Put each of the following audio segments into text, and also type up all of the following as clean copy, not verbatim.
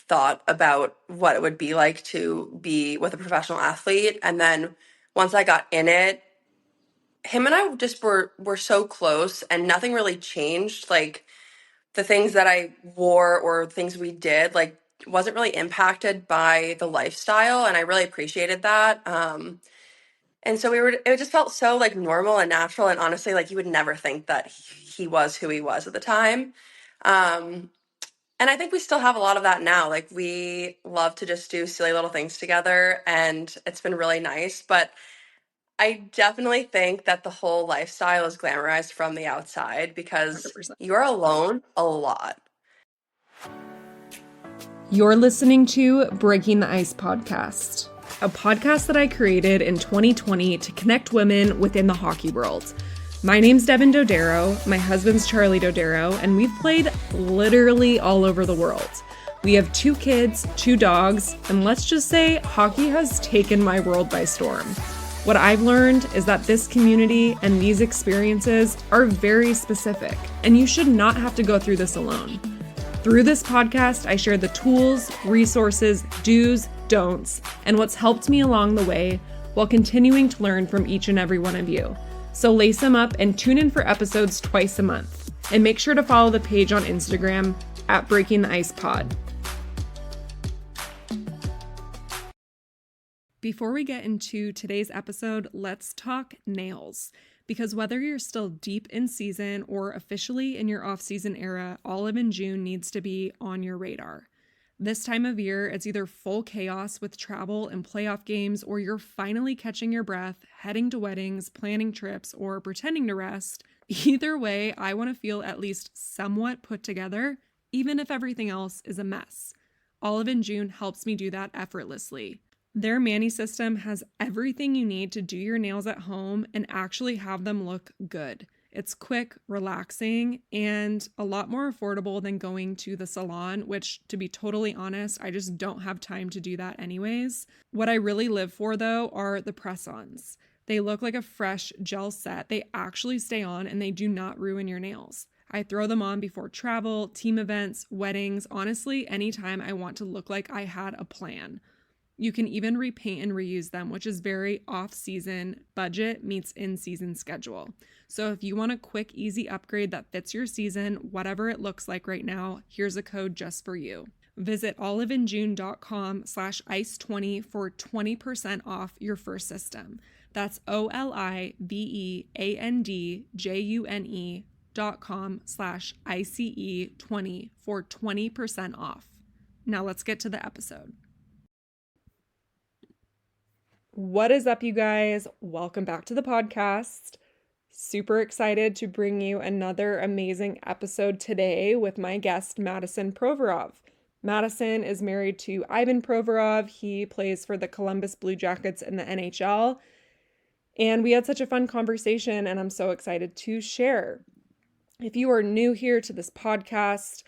thought about what it would be like to be with a professional athlete. And then once I got in it, him and I just were so close and nothing really changed. Like the things that I wore or things we did, like wasn't really impacted by the lifestyle. And I really appreciated that. And so it just felt so like normal and natural. And honestly, like you would never think that he was who he was at the time. Um, and I think we still have a lot of that now. Like we love to just do silly little things together and it's been really nice. But I definitely think that the whole lifestyle is glamorized from the outside because 100%. you're alone a lot. You're listening to Breaking the Ice podcast, a podcast that I created in 2020 to connect women within the hockey world. My name's Devin Dodaro, my husband's Charlie Dodaro, and we've played literally all over the world. We have 2 kids, 2 dogs, and let's just say hockey has taken my world by storm. What I've learned is that this community and these experiences are very specific, and you should not have to go through this alone. Through this podcast, I share the tools, resources, do's, don'ts, and what's helped me along the way while continuing to learn from each and every one of you. So lace them up and tune in for episodes twice a month. And make sure to follow the page on Instagram at Breaking the Ice Pod. Before we get into today's episode, let's talk nails. Because whether you're still deep in season or officially in your off-season era, Olive in June needs to be on your radar. This time of year, it's either full chaos with travel and playoff games, or you're finally catching your breath, heading to weddings, planning trips, or pretending to rest. Either way, I want to feel at least somewhat put together, even if everything else is a mess. Olive in June helps me do that effortlessly. Their Mani system has everything you need to do your nails at home and actually have them look good. It's quick, relaxing, and a lot more affordable than going to the salon, which, to be totally honest, I just don't have time to do that anyways. What I really live for, though, are the press-ons. They look like a fresh gel set. They actually stay on and they do not ruin your nails. I throw them on before travel, team events, weddings, honestly, anytime I want to look like I had a plan. You can even repaint and reuse them, which is very off-season budget meets in-season schedule. So if you want a quick, easy upgrade that fits your season, whatever it looks like right now, here's a code just for you. Visit oliveinjune.com/ice20 for 20% off your first system. That's oliveindjune.com/ICE20 for 20% off. Now let's get to the episode. What is up, you guys? Welcome back to the podcast. Super excited to bring you another amazing episode today with my guest, Madison Provorov. Madison is married to Ivan Provorov. He plays for the Columbus Blue Jackets in the NHL. And we had such a fun conversation, and I'm so excited to share. If you are new here to this podcast,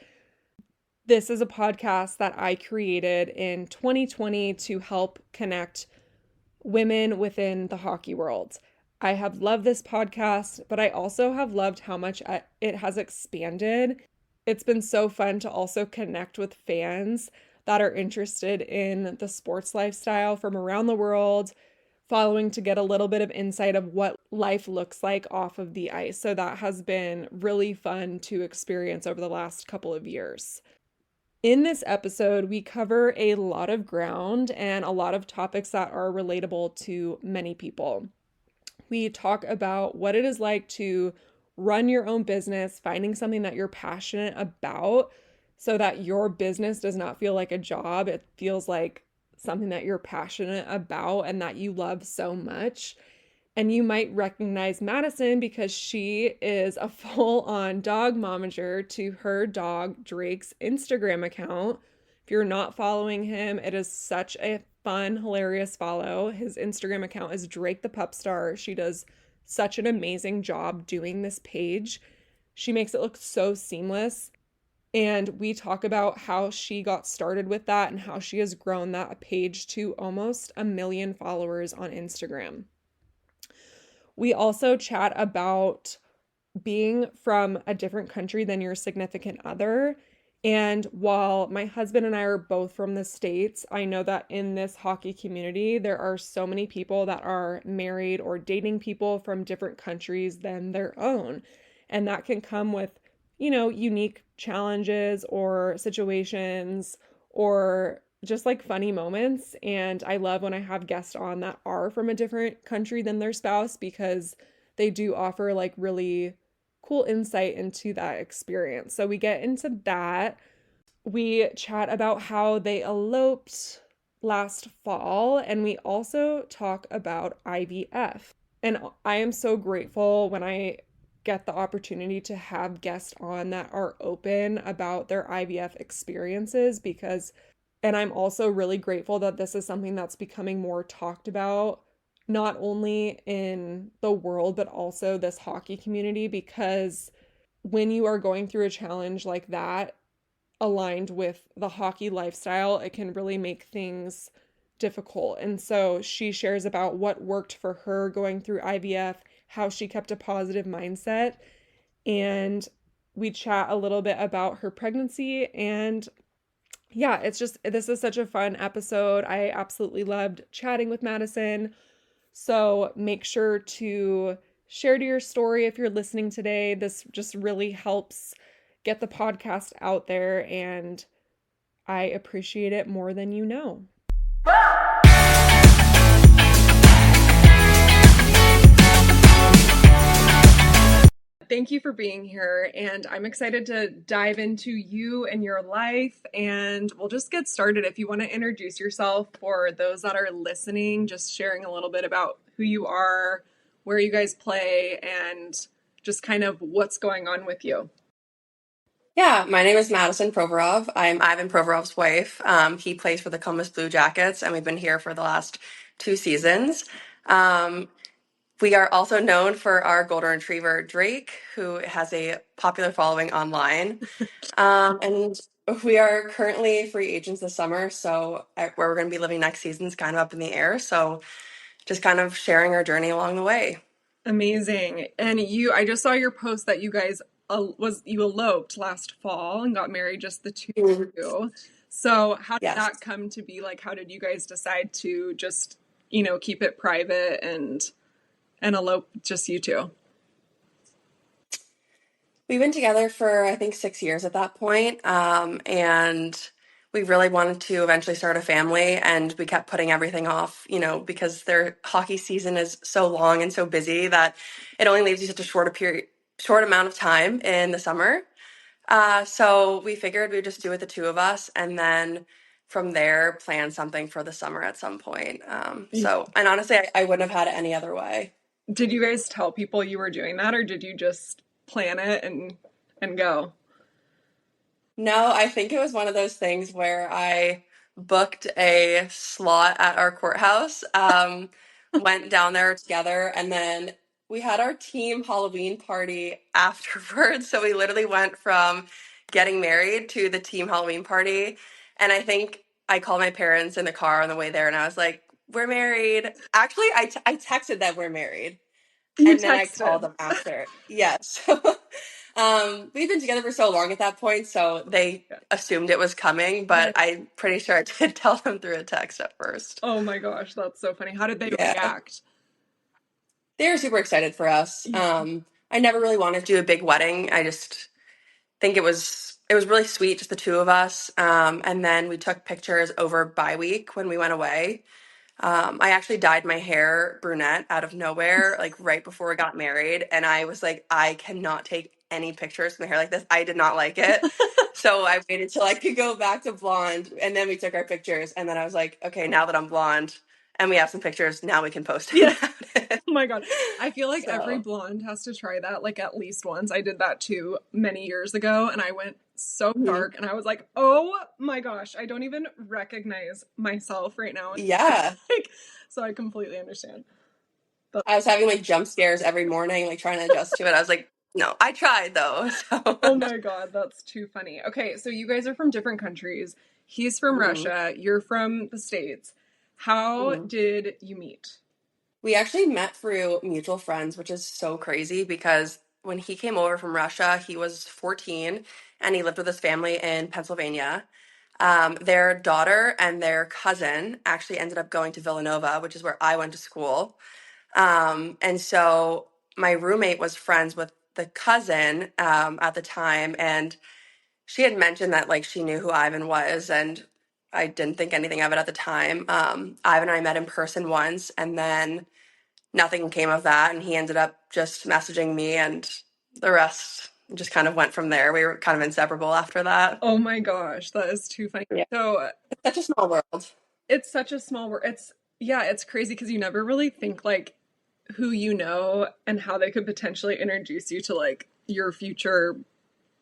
this is a podcast that I created in 2020 to help connect women within the hockey world. I have loved this podcast, but I also have loved how much it has expanded. It's been so fun to also connect with fans that are interested in the sports lifestyle from around the world, following to get a little bit of insight of what life looks like off of the ice. So that has been really fun to experience over the last couple of years. In this episode, we cover a lot of ground and a lot of topics that are relatable to many people. We talk about what it is like to run your own business, finding something that you're passionate about so that your business does not feel like a job. It feels like something that you're passionate about and that you love so much. And you might recognize Madison because she is a full-on dog momager to her dog Drake's Instagram account. If you're not following him, it is such a fun, hilarious follow. His Instagram account is Drake the Pup Star. She does such an amazing job doing this page. She makes it look so seamless. And we talk about how she got started with that and how she has grown that page to almost 1 million followers on Instagram. We also chat about being from a different country than your significant other And while my husband and I are both from the States, I know that in this hockey community, there are so many people that are married or dating people from different countries than their own. And that can come with, unique challenges or situations or just like funny moments. And I love when I have guests on that are from a different country than their spouse because they do offer like really cool insight into that experience. So we get into that. We chat about how they eloped last fall, and we also talk about IVF. And I am so grateful when I get the opportunity to have guests on that are open about their IVF experiences because, and I'm also really grateful that this is something that's becoming more talked about, not only in the world, but also this hockey community, because when you are going through a challenge like that, aligned with the hockey lifestyle, it can really make things difficult. And so she shares about what worked for her going through IVF, how she kept a positive mindset, and we chat a little bit about her pregnancy. And yeah, this is such a fun episode. I absolutely loved chatting with Madison. So make sure to share to your story if you're listening today. This just really helps get the podcast out there, and I appreciate it more than you know. Thank you for being here, and I'm excited to dive into you and your life, and we'll just get started. If you want to introduce yourself for those that are listening, just sharing a little bit about who you are, where you guys play, and just kind of what's going on with you. Yeah, my name is Madison Provorov. I'm Ivan Provorov's wife. He plays for the Columbus Blue Jackets, and we've been here for the last 2 seasons. Um, we are also known for our golden retriever, Drake, who has a popular following online. And we are currently free agents this summer, so where we're going to be living next season is kind of up in the air. So just kind of sharing our journey along the way. Amazing. And I just saw your post that you guys you eloped last fall and got married, just the two of Mhm. you. So how did Yes. that come to be? Like, how did you guys decide to just, keep it private and elope just you two? We've been together for, I think, 6 years at that point. And we really wanted to eventually start a family. And we kept putting everything off, because their hockey season is so long and so busy that it only leaves you such a short amount of time in the summer. So we figured we'd just do it, the two of us, and then from there plan something for the summer at some point. And honestly, I wouldn't have had it any other way. Did you guys tell people you were doing that, or did you just plan it and go? No, I think it was one of those things where I booked a slot at our courthouse, went down there together, and then we had our team Halloween party afterwards. So we literally went from getting married to the team Halloween party. And I think I called my parents in the car on the way there, and I was like, "We're married." Actually, I texted them we're married, You and then I called texted. them after. Yes. We've been together for so long at that point, so they Yeah. assumed it was coming, but Right. I'm pretty sure I did tell them through a text at first. Oh my gosh, that's so funny. How did they Yeah. react? They were super excited for us. Yeah. I never really wanted to do a big wedding. I just think it was really sweet, just the two of us. And then we took pictures over bye week when we went away. I actually dyed my hair brunette out of nowhere, like right before we got married. And I was like, I cannot take any pictures with my hair like this. I did not like it. So I waited till I could go back to blonde. And then we took our pictures. And then I was like, okay, now that I'm blonde and we have some pictures, now we can post Yeah. about it. Oh my God. I feel like every So, blonde has to try that like at least once. I did that too many years ago and I went so mhm. dark and I was like, "Oh my gosh, I don't even recognize myself right now." Yeah. Like, so I completely understand. But I was having like jump scares every morning, like trying to adjust to it. I was like, no, I tried though. So, oh my God, that's too funny. Okay, so you guys are from different countries. He's from mhm, Russia, you're from the States. How mhm. did you meet? We actually met through mutual friends, which is so crazy because when he came over from Russia, he was 14 and he lived with his family in Pennsylvania. Their daughter and their cousin actually ended up going to Villanova, which is where I went to school. And so my roommate was friends with the cousin at the time, and she had mentioned that like she knew who Ivan was, and I didn't think anything of it at the time. Ivan and I met in person once, and then nothing came of that, and he ended up just messaging me, and the rest just kind of went from there. We were kind of inseparable after that. Oh my gosh, that is too funny. Yeah, So it's such a small world. it's such a small world. It's yeah, it's crazy because you never really think like who you know and how they could potentially introduce you to like your future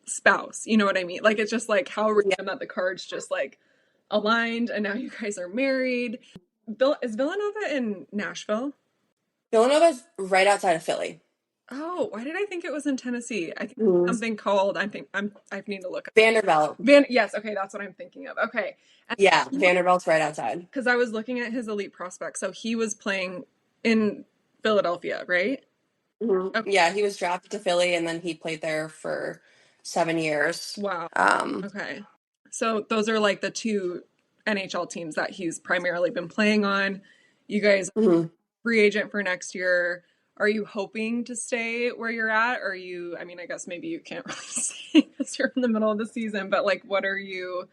spouse. You know what I mean? Like it's just like how Yeah, random that the cards just like aligned and now you guys are married. Bill is Villanova in Nashville? Villanova's right outside of Philly. Oh, why did I think it was in Tennessee? I think Mhm. something called I need to look up. Vanderbilt. Yes, okay, that's what I'm thinking of. Okay. Yeah, Vanderbilt's right outside. Because I was looking at his elite prospects. So he was playing in Philadelphia, right? Okay. Yeah, he was drafted to Philly and then he played there for 7 years. Wow. Um, Okay. So those are like the two NHL teams that he's primarily been playing on. You guys mhm. free agent for next year. Are you hoping to stay where you're at? Or are you, I mean, I guess maybe you can't really say because you're in the middle of the season, but like, what are you?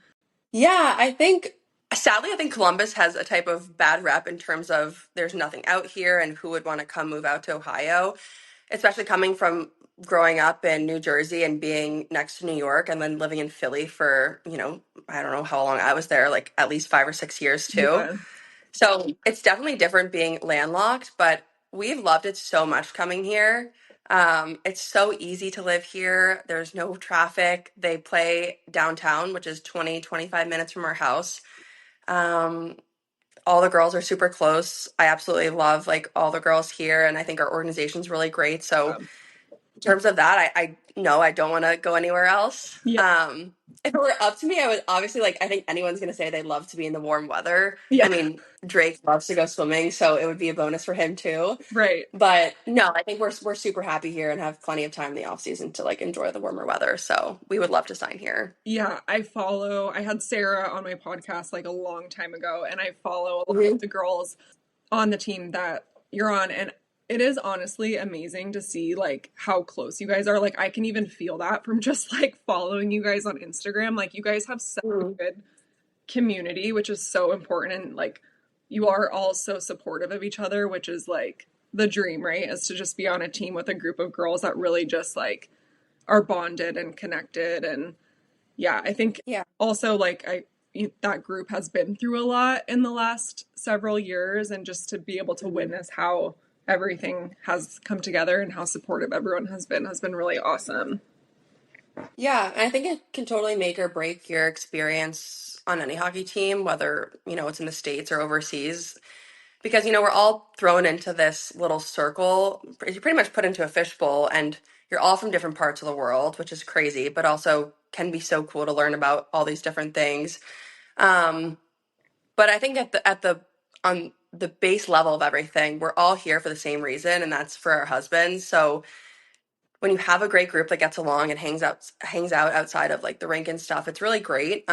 Yeah, I think sadly, I think Columbus has a type of bad rep in terms of there's nothing out here and who would want to come move out to Ohio, especially coming from growing up in New Jersey and being next to New York and then living in Philly for, I don't know how long I was there, like at least 5 or 6 years too. Yeah. So it's definitely different being landlocked, but we've loved it so much coming here. It's so easy to live here. There's no traffic. They play downtown, which is 20-25 minutes from our house. Um, all the girls are super close. I absolutely love like all the girls here, and I think our organization's really great. So in terms of that, I no, I don't want to go anywhere else. Yeah. If it were up to me, I would obviously like. I think anyone's gonna say they love to be in the warm weather. I Yeah. mean, Drake loves to go swimming, so it would be a bonus for him too. Right. But no, I think we're super happy here and have plenty of time in the off season to like enjoy the warmer weather. So we would love to sign here. Yeah, I had Sarah on my podcast like a long time ago, and I follow a lot of Hmm. the girls on the team that you're on, and it is honestly amazing to see like how close you guys are. Like I can even feel that from just like following you guys on Instagram. Like you guys have such a Hmm. good community, which is so important, and like you are all so supportive of each other, which is like the dream, right? Is to just be on a team with a group of girls that really just like are bonded and connected and yeah, I think Yeah. also like that group has been through a lot in the last several years and just to be able to Mhm. witness how everything has come together and how supportive everyone has been really awesome. Yeah, and I think it can totally make or break your experience on any hockey team, whether, it's in the States or overseas. Because, we're all thrown into this little circle. You're pretty much put into a fishbowl, and you're all from different parts of the world, which is crazy, but also can be so cool to learn about all these different things. Um, but I think on the base level of everything, we're all here for the same reason, and that's for our husbands. So when you have a great group that gets along and hangs out outside of like the rink and stuff, it's really great.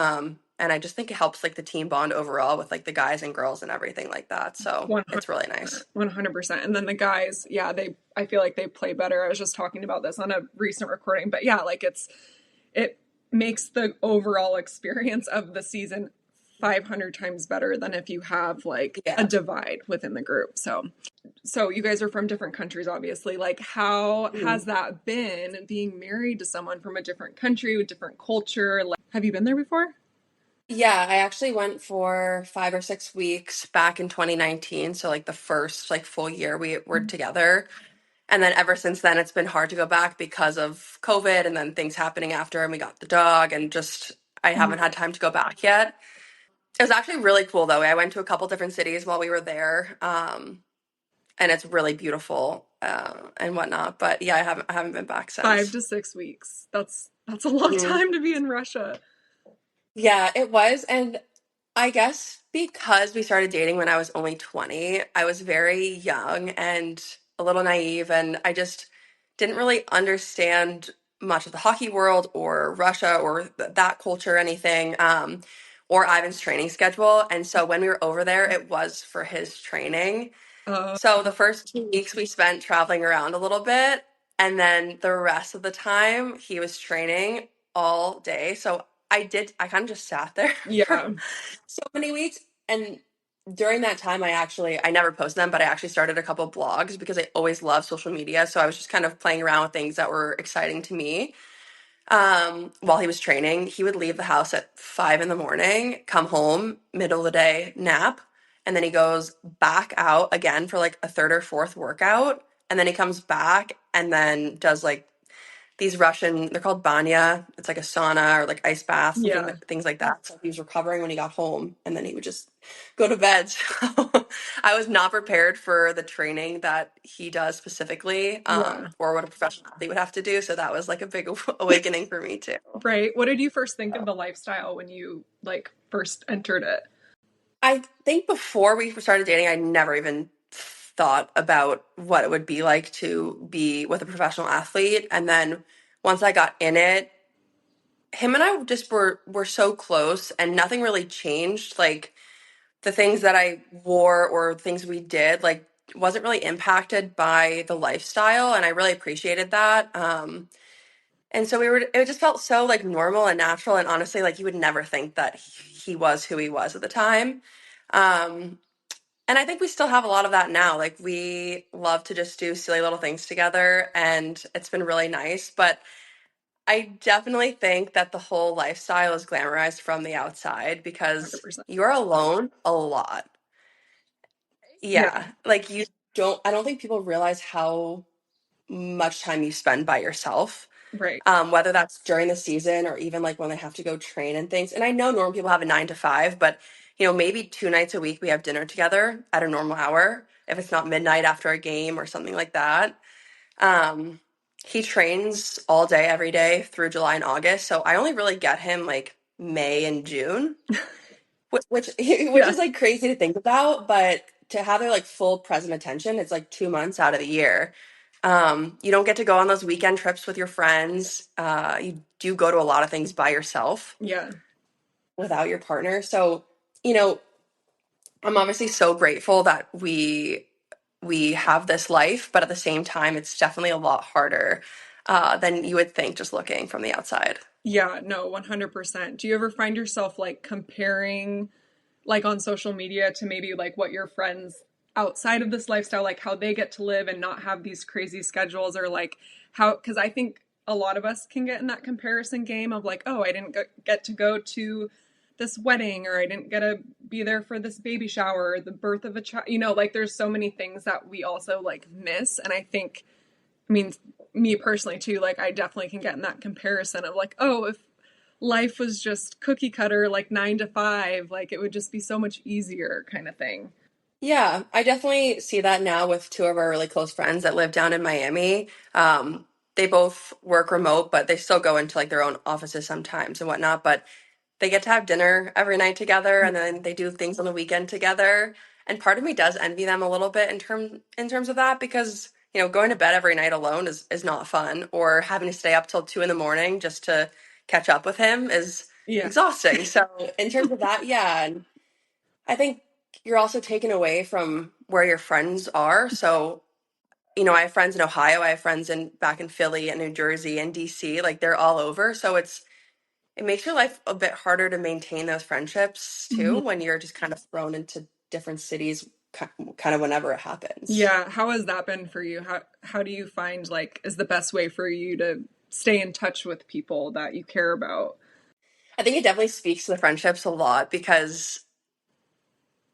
And I just think it helps like the team bond overall with like the guys and girls and everything like that. So it's really nice. 100%. 100%. And then the guys, yeah, I feel like they play better. I was just talking about this on a recent recording, but yeah, like it makes the overall experience of the season 500 times better than if you have like a Yeah. divide within the group. So you guys are from different countries, obviously. Like, how has Mhm. that been being married to someone from a different country with different culture? Like, have you been there before? Yeah, I actually went for 5 or 6 weeks back in 2019. So like the first like full year we were together. And then ever since then, it's been hard to go back because of COVID and then things happening after, and we got the dog, and just I haven't had time to go back yet. It was actually really cool though. I went to a couple different cities while we were there, and it's really beautiful and whatnot. But yeah, I haven't been back 5 to 6 weeks. That's a long since. time to be in Russia. Yeah, it was. And I guess because we started dating when I was only 20, I was very young and a little naive. And I just didn't really understand much of the hockey world or Russia or that culture or anything, or Ivan's training schedule. And so when we were over there, it was for his training. Uh, So the first 2 weeks we spent traveling around a little bit, and then the rest of the time he was training all day. So I kind of just sat there for yeah, so many weeks. And during that time, I never posted them, but I actually started a couple blogs because I always loved social media. So I was just kind of playing around with things that were exciting to me. While he was training, he would leave the house at 5 in the morning, come home, middle of the day, nap, and then he goes back out again for like a third or fourth workout. And then he comes back and then does like these Russian, they're called banya. It's like a sauna or like ice baths and yeah, things like that. So he was recovering when he got home and then he would just go to bed. So I was not prepared for the training that he does specifically, yeah. or what a professional athlete would have to do. So that was like a big awakening for me too. Right. What did you first think of the lifestyle when you like first entered it? I think before we started dating, I never even thought about what it would be like to be with a professional athlete. And then once I got in it, him and I just were so close and nothing really changed. Like the things that I wore or things we did, like wasn't really impacted by the lifestyle, and I really appreciated that. And so it just felt so like normal and natural, and honestly, like you would never think that he was who he was at the time. Um, and I think we still have a lot of that now. Like we love to just do silly little things together, and it's been really nice. But I definitely think that the whole lifestyle is glamorized from the outside because 100%. you're alone a lot. Yeah, Yeah. Like I don't think people realize how much time you spend by yourself. right. Whether that's during the season or even like when they have to go train and things. And I know normal people have a 9 to 5, but maybe 2 nights a week we have dinner together at a normal hour if it's not midnight after a game or something like that. Um, he trains all day, every day through July and August. So I only really get him like May and June, which which Yeah, is like crazy to think about, but to have their like full present attention, it's like 2 months out of the year. You don't get to go on those weekend trips with your friends. You do go to a lot of things by yourself yeah, without your partner. So, you know, I'm obviously so grateful that we have this life, but at the same time, it's definitely a lot harder than you would think just looking from the outside. yeah. No, 100%. Do you ever find yourself like comparing, like on social media, to maybe like what your friends outside of this lifestyle, like how they get to live and not have these crazy schedules, or like how, because I think a lot of us can get in that comparison game of like, oh, I didn't get to go to this wedding, or I didn't get to be there for this baby shower or the birth of a child. Like there's so many things that we also like miss. And I think, I mean, me personally too, like I definitely can get in that comparison of like, oh, if life was just cookie cutter, like 9 to 5, like it would just be so much easier kind of thing. Yeah, I definitely see that now with two of our really close friends that live down in Miami. They both work remote, but they still go into like their own offices sometimes and whatnot. But they get to have dinner every night together, and then they do things on the weekend together. And part of me does envy them a little bit in terms of that because going to bed every night alone is not fun, or having to stay up till 2 in the morning just to catch up with him is Yeah. exhausting. So in terms of that, yeah, and I think you're also taken away from where your friends are. So I have friends in Ohio, I have friends in back in Philly and New Jersey and DC, like they're all over. So it makes your life a bit harder to maintain those friendships too Mhm. when you're just kind of thrown into different cities kind of whenever it happens. Yeah. How has that been for you? How do you find like is the best way for you to stay in touch with people that you care about? I think it definitely speaks to the friendships a lot because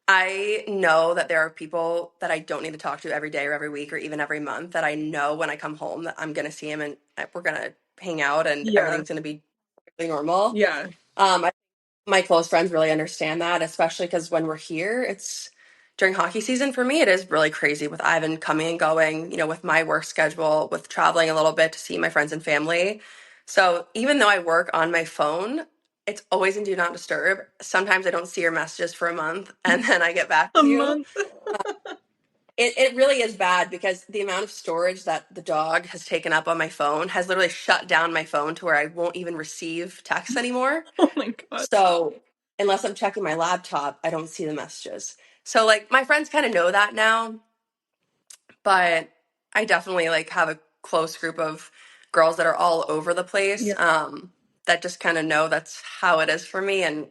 I know that there are people that I don't need to talk to every day or every week or even every month that I know when I come home that I'm going to see him and we're going to hang out and Yeah. everything's going to be really normal. Yeah. I My close friends really understand that, especially because when we're here, it's during hockey season for me, it is really crazy with Ivan coming and going, with my work schedule, with traveling a little bit to see my friends and family. So even though I work on my phone, it's always in do not disturb. Sometimes I don't see your messages for a month and then I get back A to you. month. it really is bad because the amount of storage that the dog has taken up on my phone has literally shut down my phone to where I won't even receive texts anymore. Oh my God. So unless I'm checking my laptop, I don't see the messages. So like my friends kind of know that now, but I definitely like have a close group of girls that are all over the place, Yeah. that just kind of know that's how it is for me, and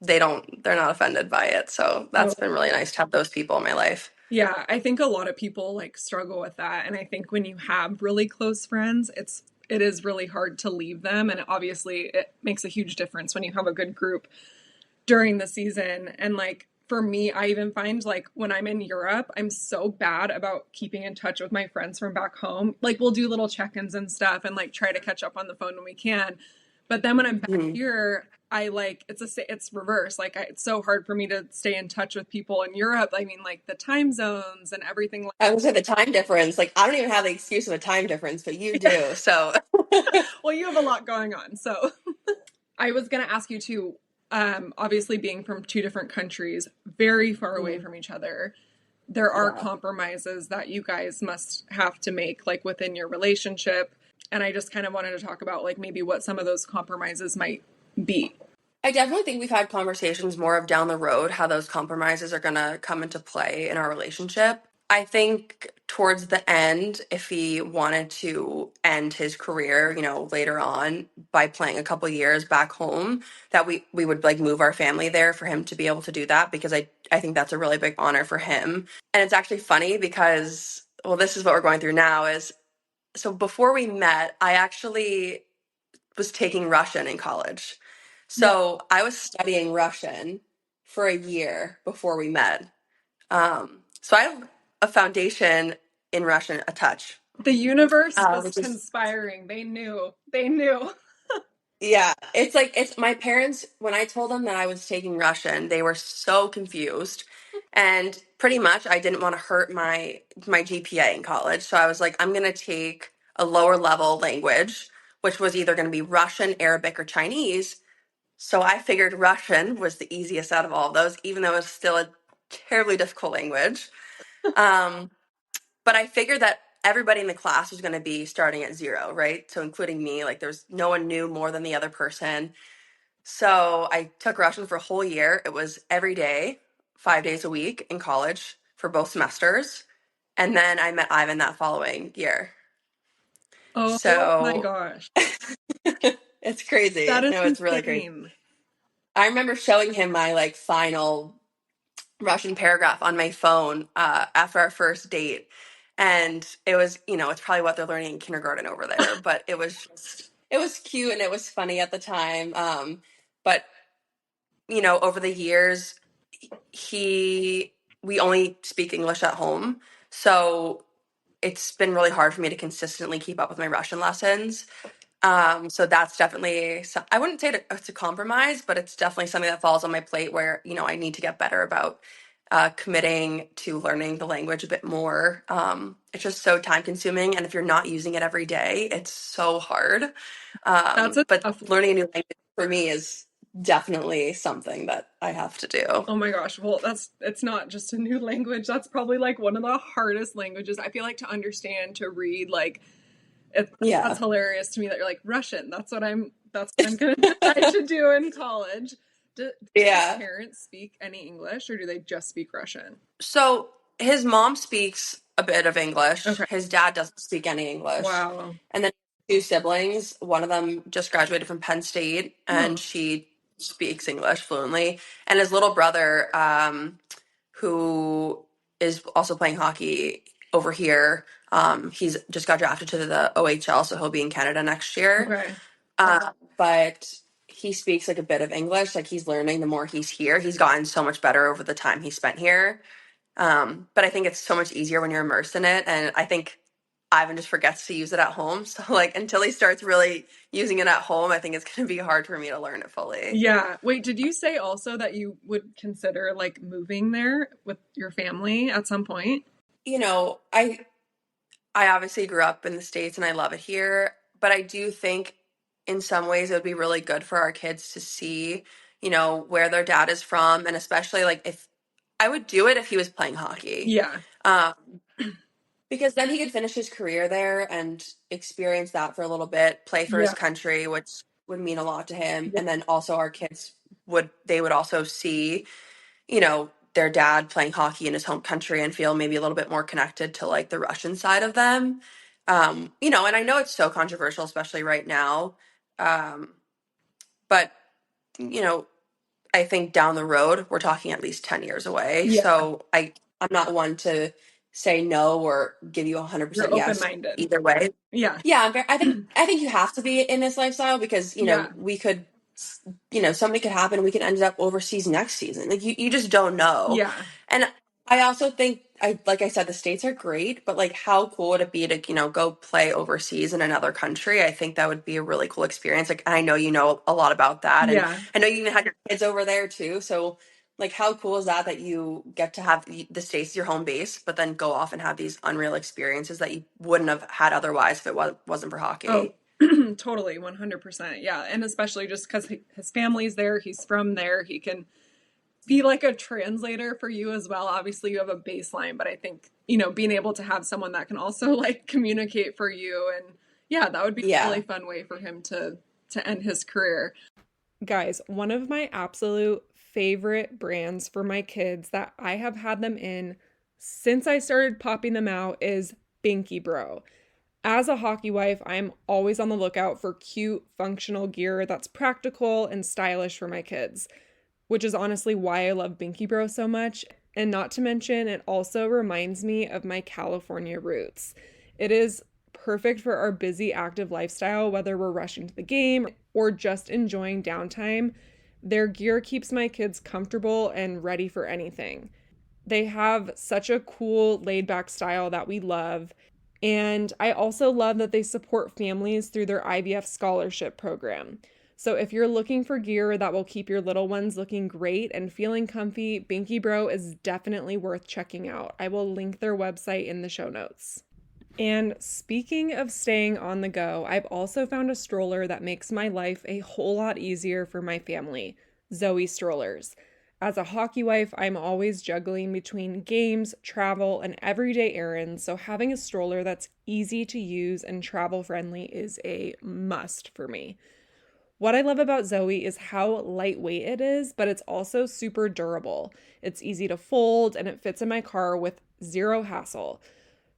they're not offended by it. So Oh, that's been really nice to have those people in my life. yeah. I think a lot of people like struggle with that. And I think when you have really close friends, it is really hard to leave them. And obviously it makes a huge difference when you have a good group during the season. And like for me, I even find like when I'm in Europe, I'm so bad about keeping in touch with my friends from back home. Like we'll do little check-ins and stuff and like try to catch up on the phone when we can. But then when I'm back Mhm. here, I like it's reverse. Like it's so hard for me to stay in touch with people in Europe. I mean, like the time zones and everything. Like, I was at the time difference. Like I don't even have the excuse of a time difference, but you do. So well, you have a lot going on. So I was gonna ask you too. Obviously, being from two different countries, very far away Mhm. from each other, there are Yeah. compromises that you guys must have to make, like within your relationship. And I just kind of wanted to talk about like maybe what some of those compromises might be. I definitely think we've had conversations more of down the road how those compromises are going to come into play in our relationship. I think towards the end, if he wanted to end his career, later on by playing a couple years back home, that we would like move our family there for him to be able to do that because I think that's a really big honor for him. And it's actually funny because well, this is what we're going through now is so before we met, I actually was taking Russian in college. Yeah. So I was studying Russian for a year before we met. So I have a foundation in Russian, a touch, The universe was which is conspiring. They knew. They knew. yeah. It's like it's my parents when I told them that I was taking Russian, they were so confused, and pretty much I didn't want to hurt my GPA in college, so I was like, I'm gonna take a lower level language, which was either gonna be Russian, Arabic, or Chinese. So I figured Russian was the easiest out of all of those, even though it's still a terribly difficult language. Um, but I figured that everybody in the class was going to be starting at zero, right? So including me, like there's no one knew more than the other person. So I took Russian for a whole year. It was every day, 5 days a week in college for both semesters. And then I met Ivan that following year. Oh my So gosh. it's That crazy. is No, it's really crazy. insane. I remember showing him my like final Russian paragraph on my phone after our first date. And it was, it's probably what they're learning in kindergarten over there, but it was cute and it was funny at the time. But, over the years, we only speak English at home. So it's been really hard for me to consistently keep up with my Russian lessons. So that's definitely, I wouldn't say it's a compromise, but it's definitely something that falls on my plate where, I need to get better about committing to learning the language a bit more. It's just so time consuming. And if you're not using it every day, it's so hard. That's a But tough. learning a new language for me is definitely something that I have to do. Oh my gosh. Well, it's not just a new language. That's probably like one of the hardest languages. I feel like to understand, to read, like that's Yeah. hilarious to me that you're like Russian. That's what I'm gonna decide to do in college. Do your Yeah. parents speak any English or do they just speak Russian? So his mom speaks a bit of English. Okay. His dad doesn't speak any English. Wow. And then two siblings. One of them just graduated from Penn State, and Oh, she speaks English fluently. And his little brother, who is also playing hockey over here, he's just got drafted to the OHL, so he'll be in Canada next year. okay. But he speaks like a bit of English. Like he's learning the more he's here. He's gotten so much better over the time he spent here. But I think it's so much easier when you're immersed in it. And I think Ivan just forgets to use it at home. So like until he starts really using it at home, I think it's going to be hard for me to learn it fully. Yeah. Wait, did you say also that you would consider like moving there with your family at some point? You know, I obviously grew up in the States and I love it here, but I do think in some ways it would be really good for our kids to see, where their dad is from, and especially like if I would do it if he was playing hockey. Yeah. Um, because then he could finish his career there and experience that for a little bit, play for his Yeah. country, which would mean a lot to him. Yeah. And then also our kids would also see, their dad playing hockey in his home country and feel maybe a little bit more connected to like the Russian side of them. And I know it's so controversial, especially right now. Um, but you know, I think down the road, we're talking at least 10 years away. Yeah. So I'm not one to say no or give you You're 100% yes open-minded. either way. Yeah. Yeah, I think you have to be in this lifestyle because, Yeah. we could, something could happen. We could end up overseas next season. Like you just don't know. Yeah. And I also think like I said, the States are great, but like how cool would it be to, go play overseas in another country? I think that would be a really cool experience. Like, and I know you know a lot about that. And Yeah. I know you even had your kids over there too. So like how cool is that you get to have the States as your home base, but then go off and have these unreal experiences that you wouldn't have had otherwise if it wasn't for Oh, hockey. totally, 100%. Yeah. And especially just because his family's there, he's from there, he can be like a translator for you as well. Obviously, you have a baseline, but I think, being able to have someone that can also like communicate for you. And yeah, that would be a Yeah. really fun way for him to end his career. Guys, one of my absolute favorite brands for my kids that I have had them in since I started popping them out is BinkyBro. As a hockey wife, I'm always on the lookout for cute, functional gear that's practical and stylish for my kids, which is honestly why I love BinkyBro so much. And not to mention, it also reminds me of my California roots. It is perfect for our busy, active lifestyle, whether we're rushing to the game or just enjoying downtime. Their gear keeps my kids comfortable and ready for anything. They have such a cool, laid back style that we love. And I also love that they support families through their IVF scholarship program. So if you're looking for gear that will keep your little ones looking great and feeling comfy, BinkyBro is definitely worth checking out. I will link their website in the show notes. And speaking of staying on the go, I've also found a stroller that makes my life a whole lot easier for my family, Zoe Strollers. As a hockey wife, I'm always juggling between games, travel, and everyday errands, so having a stroller that's easy to use and travel friendly is a must for me. What I love about Zoe is how lightweight it is, but it's also super durable. It's easy to fold and it fits in my car with zero hassle.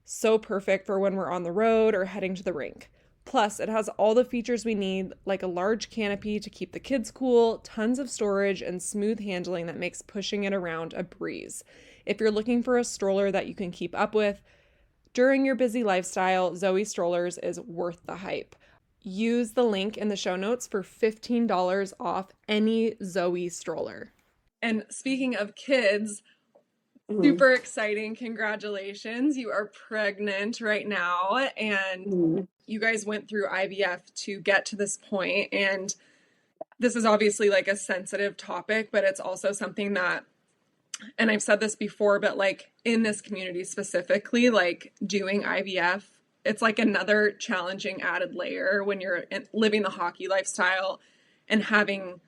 So perfect for when we're on the road or heading to the rink. Plus, it has all the features we need, like a large canopy to keep the kids cool, tons of storage, and smooth handling that makes pushing it around a breeze. If you're looking for a stroller that you can keep up with during your busy lifestyle, Zoe Strollers is worth the hype. Use the link in the show notes for $15 off any Zoe stroller. And speaking of kids, Mhm. super exciting. Congratulations. You are pregnant right now. And Mhm. you guys went through IVF to get to this point. And this is obviously like a sensitive topic, but it's also something that, and I've said this before, but like in this community specifically, like doing IVF, it's like another challenging added layer when you're living the hockey lifestyle and having,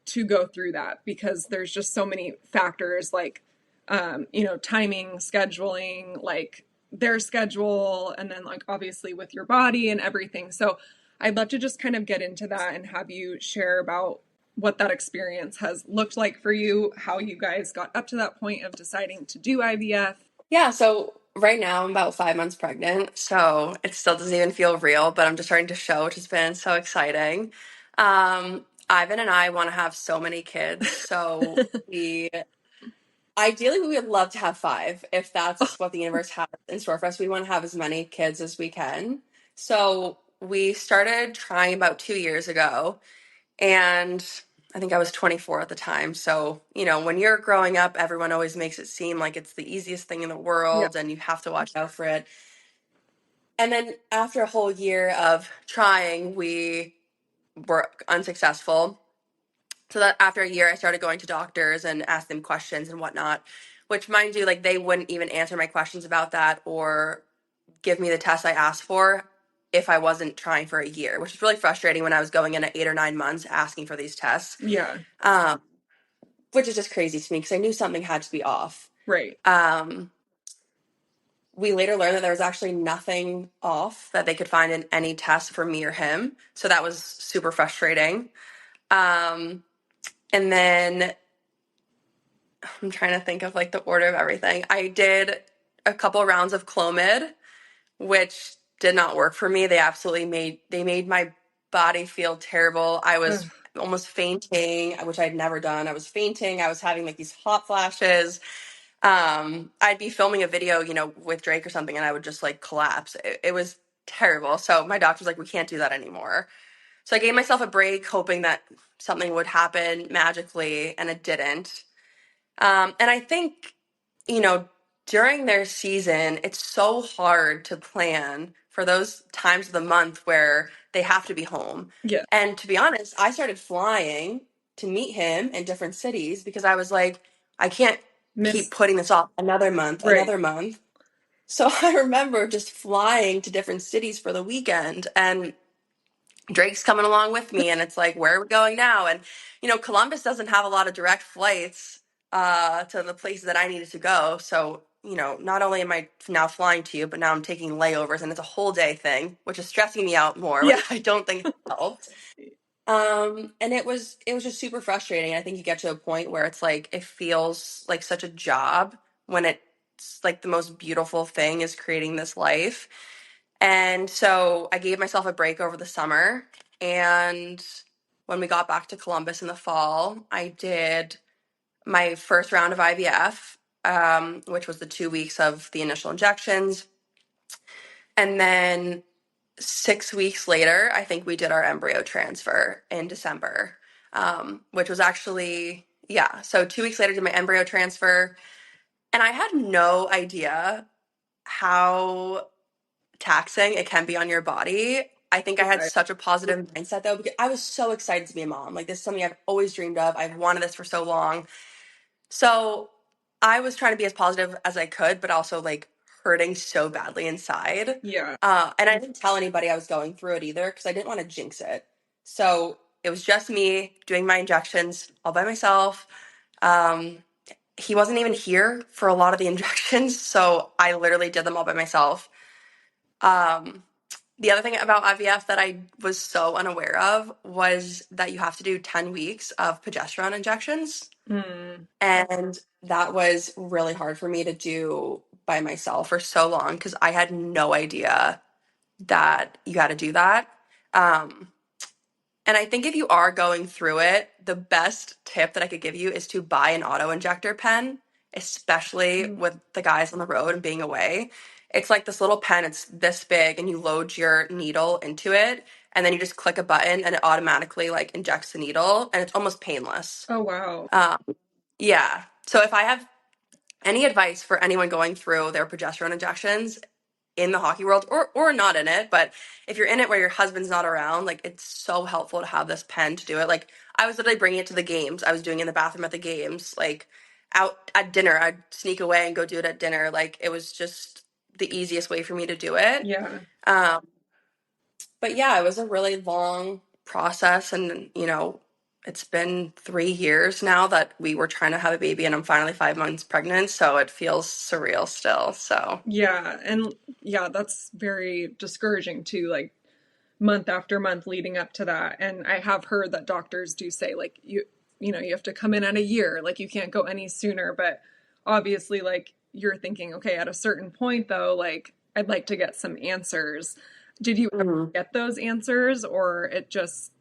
to go through that because there's just so many factors like timing, scheduling, like their schedule, and then like obviously with your body and everything. So I'd love to just kind of get into that and have you share about what that experience has looked like for you, how you guys got up to that point of deciding to do IVF. Yeah, so right now I'm about 5 months pregnant, so it still doesn't even feel real, but I'm just starting to show, which has been so exciting. Ivan and I want to have so many kids, so ideally we would love to have five if that's what the universe has in store for us. We want to have as many kids as we can. So we started trying about 2 years ago, and I think I was 24 at the time. So, when you're growing up, everyone always makes it seem like it's the easiest thing in the Yeah. world and you have to watch out for it. And then after a whole year of trying, we were unsuccessful. So that after a year, I started going to doctors and ask them questions and whatnot, which mind you, like they wouldn't even answer my questions about that or give me the test I asked for if I wasn't trying for a year, which is really frustrating when I was going in at 8 or 9 months asking for these tests. Yeah. Um, which is just crazy to me because I knew something had to be off. Right. Um, we later learned that there was actually nothing off that they could find in any test for me or him. So that was super frustrating. Um, and then I'm trying to think of like the order of everything. I did a couple rounds of Clomid, which did not work for me. They made my body feel terrible. I was Ugh. almost fainting, which I'd never done. I was fainting. I was having like these hot flashes. I'd be filming a video, with Drake or something, and I would just like collapse. It was terrible. So my doctor's like, we can't do that anymore. So I gave myself a break, hoping that something would happen magically, and it didn't. And I think, you know, during their season, it's so hard to plan for those times of the month where they have to be home. Yeah. And to be honest, I started flying to meet him in different cities because I was like, I can't keep Miss. putting this off another month, Right. another month. So I remember just flying to different cities for the weekend, and Drake's coming along with me, and it's like, where are we going now? And Columbus doesn't have a lot of direct flights to the places that I needed to go. So not only am I now flying to you, but now I'm taking layovers, and it's a whole day thing, which is stressing me out more, Yeah. which I don't think helped. And it was just super frustrating. I think you get to a point where it's like it feels like such a job when it's like the most beautiful thing is creating this life. And so I gave myself a break over the summer. And when we got back to Columbus in the fall, I did my first round of IVF, which was the 2 weeks of the initial injections. And then 6 weeks later, I think we did our embryo transfer in December, which was actually, yeah. So 2 weeks later, did my embryo transfer. And I had no idea how taxing it can be on your body. I think I had Okay. such a positive mindset though, because I was so excited to be a mom. Like, this is something I've always dreamed of. I've wanted this for so long. So I was trying to be as positive as I could, but also like hurting so badly inside. Yeah. And I didn't tell anybody I was going through it either because I didn't want to jinx it. So it was just me doing my injections all by myself. Um, he wasn't even here for a lot of the injections, so I literally did them all by myself. Um, the other thing about IVF that I was so unaware of was that you have to do 10 weeks of progesterone injections. Mm. And that was really hard for me to do by myself for so long because I had no idea that you got to do that. Um, and I think if you are going through it, the best tip that I could give you is to buy an auto injector pen, especially Mm. with the guys on the road and being away. It's like this little pen, it's this big, and you load your needle into it, and then you just click a button and it automatically like injects the needle, and it's almost painless. Oh, wow. Um, yeah. So if I have any advice for anyone going through their progesterone injections, in the hockey world or not in it, but if you're in it where your husband's not around, like, it's so helpful to have this pen to do it. Like, I was literally bringing it to the games. I was doing it in the bathroom at the games, like out at dinner. I'd sneak away and go do it at dinner. Like, it was just the easiest way for me to do it. Yeah. Um, but yeah, it was a really long process, and it's been 3 years now that we were trying to have a baby, and I'm finally 5 months pregnant, so it feels surreal still. So Yeah. And yeah, that's very discouraging too, like month after month leading up to that. And I have heard that doctors do say like you have to come in at a year, like you can't go any sooner, but obviously like you're thinking, okay, at a certain point though, like I'd like to get some answers. Did you ever mhm. get those answers, or it just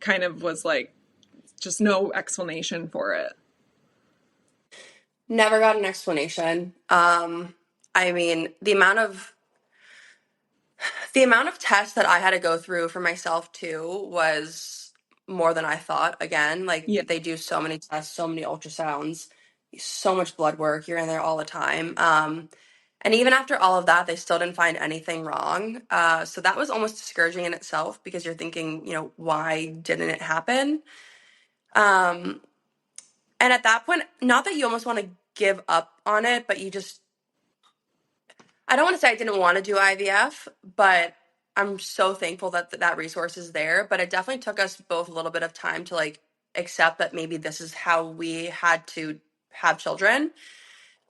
kind of was like just no explanation for it? Never got an explanation. I mean, the amount of tests that I had to go through for myself too was more than I thought. Again, like, Yeah. they do so many tests, so many ultrasounds, so much blood work. You're in there all the time. And even after all of that, they still didn't find anything wrong. So that was almost discouraging in itself because you're thinking, why didn't it happen? Um, and at that point, not that you almost want to give up on it, but I don't want to say I didn't want to do IVF, but I'm so thankful that that resource is there. But it definitely took us both a little bit of time to like accept that maybe this is how we had to have children.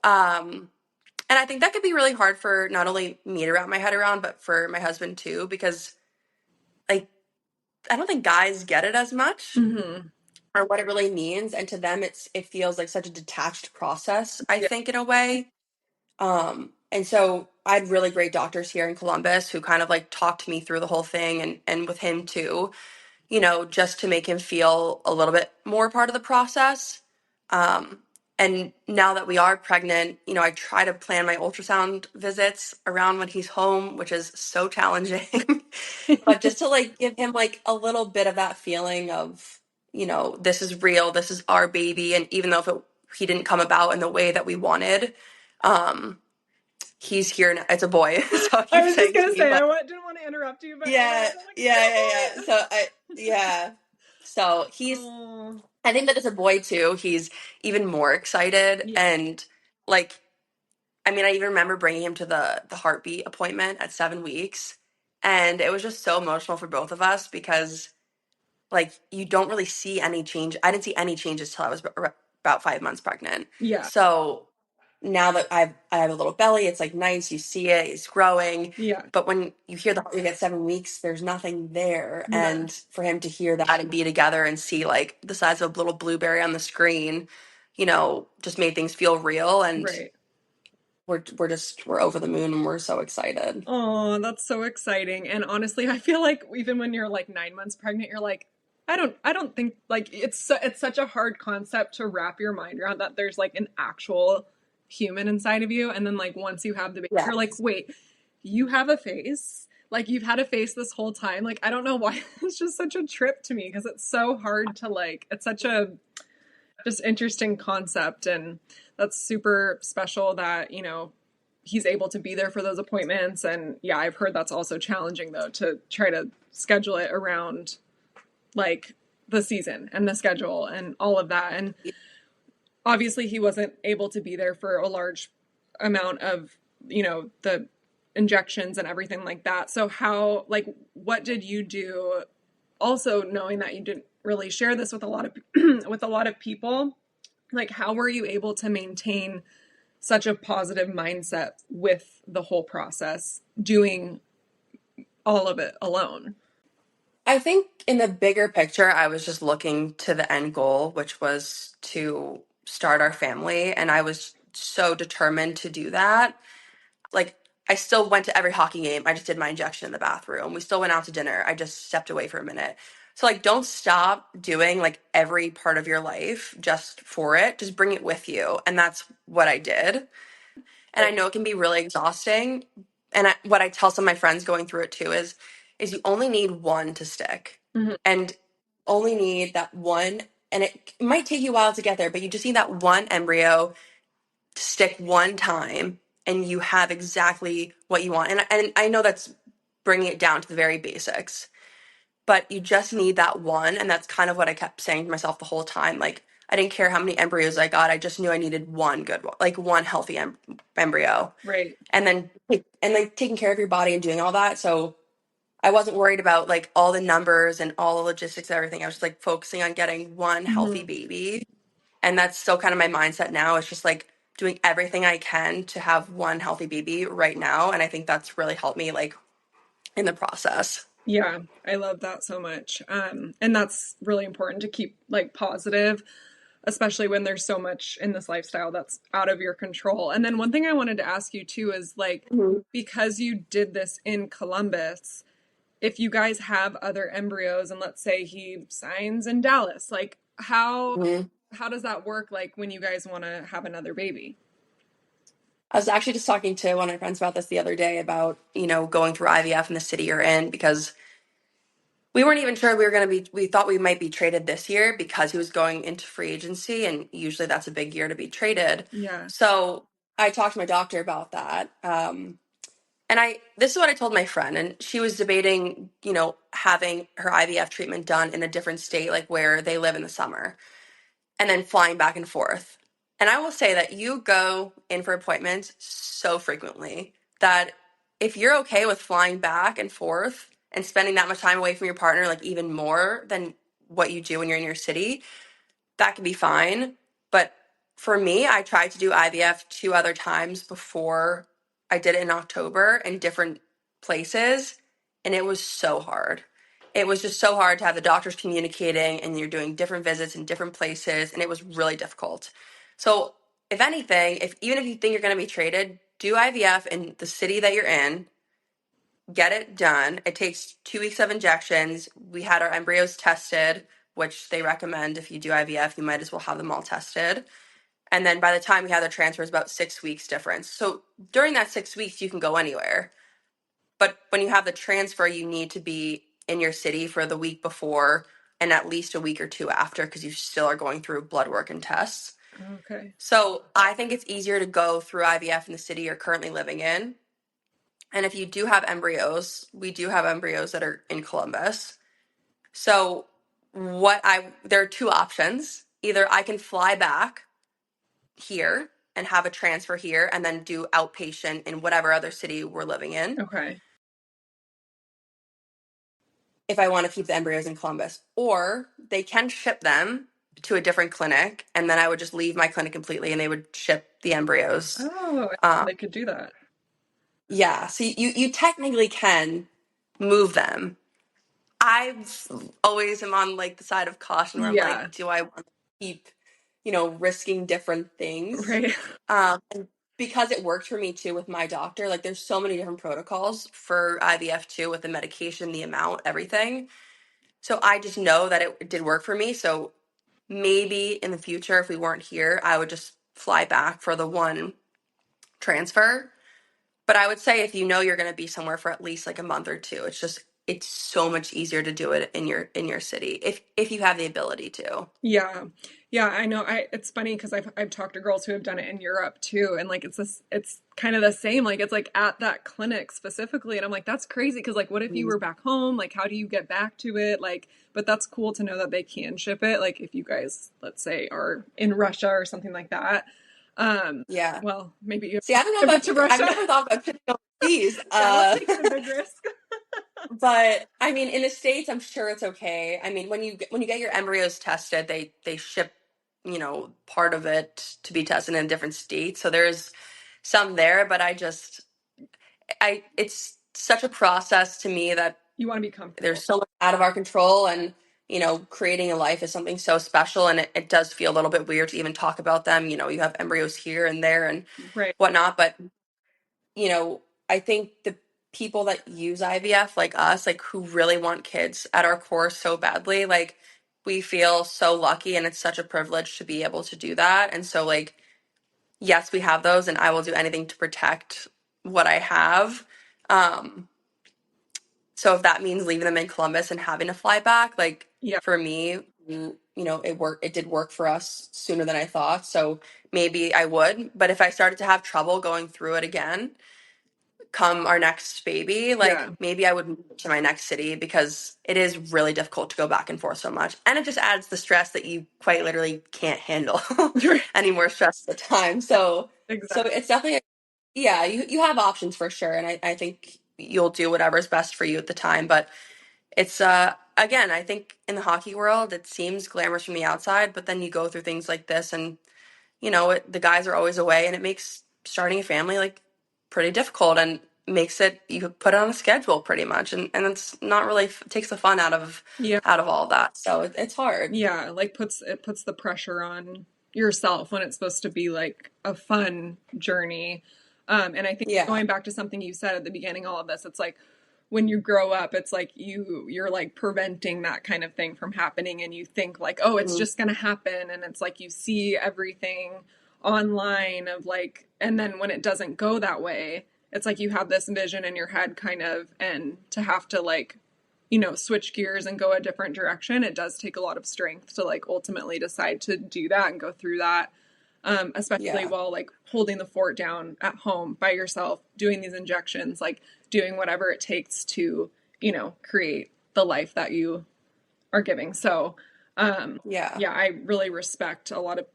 Um, And I think that could be really hard for not only me to wrap my head around, but for my husband too, because like I don't think guys get it as much Mm-hmm. or what it really means. And to them it feels like such a detached process, I Yeah. think, in a way. And so I had really great doctors here in Columbus who kind of like talked me through the whole thing, and with him too, just to make him feel a little bit more part of the process. Um, and now that we are pregnant, I try to plan my ultrasound visits around when he's home, which is so challenging. But just to like give him like a little bit of that feeling of, this is real, this is our baby. And even though he didn't come about in the way that we wanted, um, he's here now. It's a boy. So I I keep was just saying gonna he, say, but didn't want to interrupt you, but oh my yeah, God, I'm like, yeah, yeah, it's yeah. a So boy. yeah. So Oh, I think that as a boy too, he's even more excited. yeah, And like, I mean, I even remember bringing him to the heartbeat appointment at 7 weeks. And it was just so emotional for both of us because like you don't really see any change. I didn't see any changes till I was about 5 months pregnant. yeah, So now that I have a little belly, it's like nice. You see it, it's growing. yeah. But when you hear the heartbeat at 7 weeks, there's nothing there. No, And for him to hear that and be together and see like the size of a little blueberry on the screen, just made things feel real. And right. we're over the moon and we're so excited. Oh, that's so exciting. And honestly, I feel like even when you're like 9 months pregnant, you're like, I don't think like it's such a hard concept to wrap your mind around that there's like an actual human inside of you. And then like once you have the baby, you're like, Yes. wait, you have a face? Like you've had a face this whole time? Like I don't know why it's just such a trip to me because it's so hard to like, it's such a just interesting concept. And that's super special that, he's able to be there for those appointments. And yeah, I've heard that's also challenging though to try to schedule it around like the season and the schedule and all of that. And obviously he wasn't able to be there for a large amount of, the injections and everything like that. So how like what did you do, also knowing that you didn't really share this with a lot of with a lot of people, like how were you able to maintain such a positive mindset with the whole process, doing all of it alone? I think in the bigger picture, I was just looking to the end goal, which was to start our family. And I was so determined to do that. Like, I still went to every hockey game. I just did my injection in the bathroom. We still went out to dinner. I just stepped away for a minute. So, like, don't stop doing like every part of your life just for it. Just bring it with you. And that's what I did. And I know it can be really exhausting. And what I tell some of my friends going through it too is you only need one to stick, Mm-hmm. and only need that one. And it might take you a while to get there, but you just need that one embryo to stick one time, and you have exactly what you want. And I know that's bringing it down to the very basics, but you just need that one. And that's kind of what I kept saying to myself the whole time. Like, I didn't care how many embryos I got. I just knew I needed one good one, like one healthy embryo. Right. And then like taking care of your body and doing all that. So I wasn't worried about like all the numbers and all the logistics and everything. I was just like focusing on getting one healthy Mm-hmm. baby. And that's still kind of my mindset now. It's just like doing everything I can to have one healthy baby right now. And I think that's really helped me like in the process. Yeah, I love that so much. And that's really important to keep like positive, especially when there's so much in this lifestyle that's out of your control. And then one thing I wanted to ask you too is like, Mhm. because you did this in Columbus, if you guys have other embryos and let's say he signs in Dallas, like Mhm. how does that work like when you guys want to have another baby? I was actually just talking to one of my friends about this the other day about, going through IVF in the city you're in because we weren't even sure we thought we might be traded this year because he was going into free agency, and usually that's a big year to be traded. Yeah. So I talked to my doctor about that. And this is what I told my friend, and she was debating, having her IVF treatment done in a different state, like where they live in the summer, and then flying back and forth. And I will say that you go in for appointments so frequently that if you're okay with flying back and forth and spending that much time away from your partner, like even more than what you do when you're in your city, that can be fine. But for me, I tried to do IVF 2 other times before I did it in October in different places, and it was so hard. It was just so hard to have the doctors communicating and you're doing different visits in different places, and it was really difficult. So, if anything, if even if you think you're going to be traded, do IVF in the city that you're in, get it done. It takes 2 weeks of injections. We had our embryos tested, which they recommend if you do IVF, you might as well have them all tested. And then by the time we had the transfer, it's about 6 weeks difference. So during that 6 weeks, you can go anywhere. But when you have the transfer, you need to be in your city for the week before and at least a week or two after because you still are going through blood work and tests. Okay. So I think it's easier to go through IVF in the city you're currently living in. And if you do have embryos, we do have embryos that are in Columbus. So there are two options. Either I can fly back here and have a transfer here and then do outpatient in whatever other city we're living in Okay. if I want to keep the embryos in Columbus. Or they can ship them to a different clinic and then I would just leave my clinic completely and they would ship the embryos. Oh, Um, they could do that. yeah, so you technically can move them. I always am on like the side of caution where I'm Yeah. like, do I want to keep, risking different things? Right. And because it worked for me too with my doctor, like there's so many different protocols for IVF too with the medication, the amount, everything. So I just know that it did work for me. So maybe in the future, if we weren't here, I would just fly back for the one transfer. But I would say if you know you're going to be somewhere for at least like a month or two, it's so much easier to do it in your city if you have the ability to. Yeah. Yeah, I know. It's funny because I've talked to girls who have done it in Europe too, and like it's kind of the same. Like it's like at that clinic specifically, and I'm like, that's crazy because like what if you were back home? Like how do you get back to it? Like, but that's cool to know that they can ship it. Like if you guys, let's say, are in Russia or something like that. Yeah. Well, maybe you See, I don't know ship it about to I've Russia. never thought about shipping overseas. Yeah, that's taking a big risk. But I mean, in the States, I'm sure it's okay. I mean, when you get your embryos tested, they ship, part of it to be tested in a different state. So there's some there, but it's such a process to me that You want to be comfortable. there's so much out of our control and creating a life is something so special and it does feel a little bit weird to even talk about them. You have embryos here and there and Right. whatnot, but I think the people that use IVF, like us, like who really want kids at our core so badly, like we feel so lucky and it's such a privilege to be able to do that. And so, like, yes, we have those, and I will do anything to protect what I have. Um, so if that means leaving them in Columbus and having to fly back, like Yeah. for me, it did work for us sooner than I thought. So maybe I would, but if I started to have trouble going through it again, come our next baby, like Yeah. maybe I would move to my next city because it is really difficult to go back and forth so much. And it just adds the stress that you quite literally can't handle any more stress at the time. So Exactly. it's definitely, yeah, you have options for sure. And I think you'll do whatever's best for you at the time. But it's, again, I think in the hockey world, it seems glamorous from the outside, but then you go through things like this and the guys are always away and it makes starting a family like pretty difficult and makes it you put it on a schedule pretty much and it's not really takes the fun Yeah. out of all that, so it's hard. Yeah, like puts the pressure on yourself when it's supposed to be like a fun journey. And I think Yeah. going back to something you said at the beginning, all of this, it's like when you grow up, it's like you're like preventing that kind of thing from happening, and you think like, oh, it's Mhm. just gonna happen, and it's like you see everything online of like, and then when it doesn't go that way, it's like you have this vision in your head kind of, and to have to like switch gears and go a different direction, it does take a lot of strength to like ultimately decide to do that and go through that. Especially Yeah. while like holding the fort down at home by yourself, doing these injections, like doing whatever it takes to, create the life that you are giving. So, Yeah. yeah, I really respect a lot of,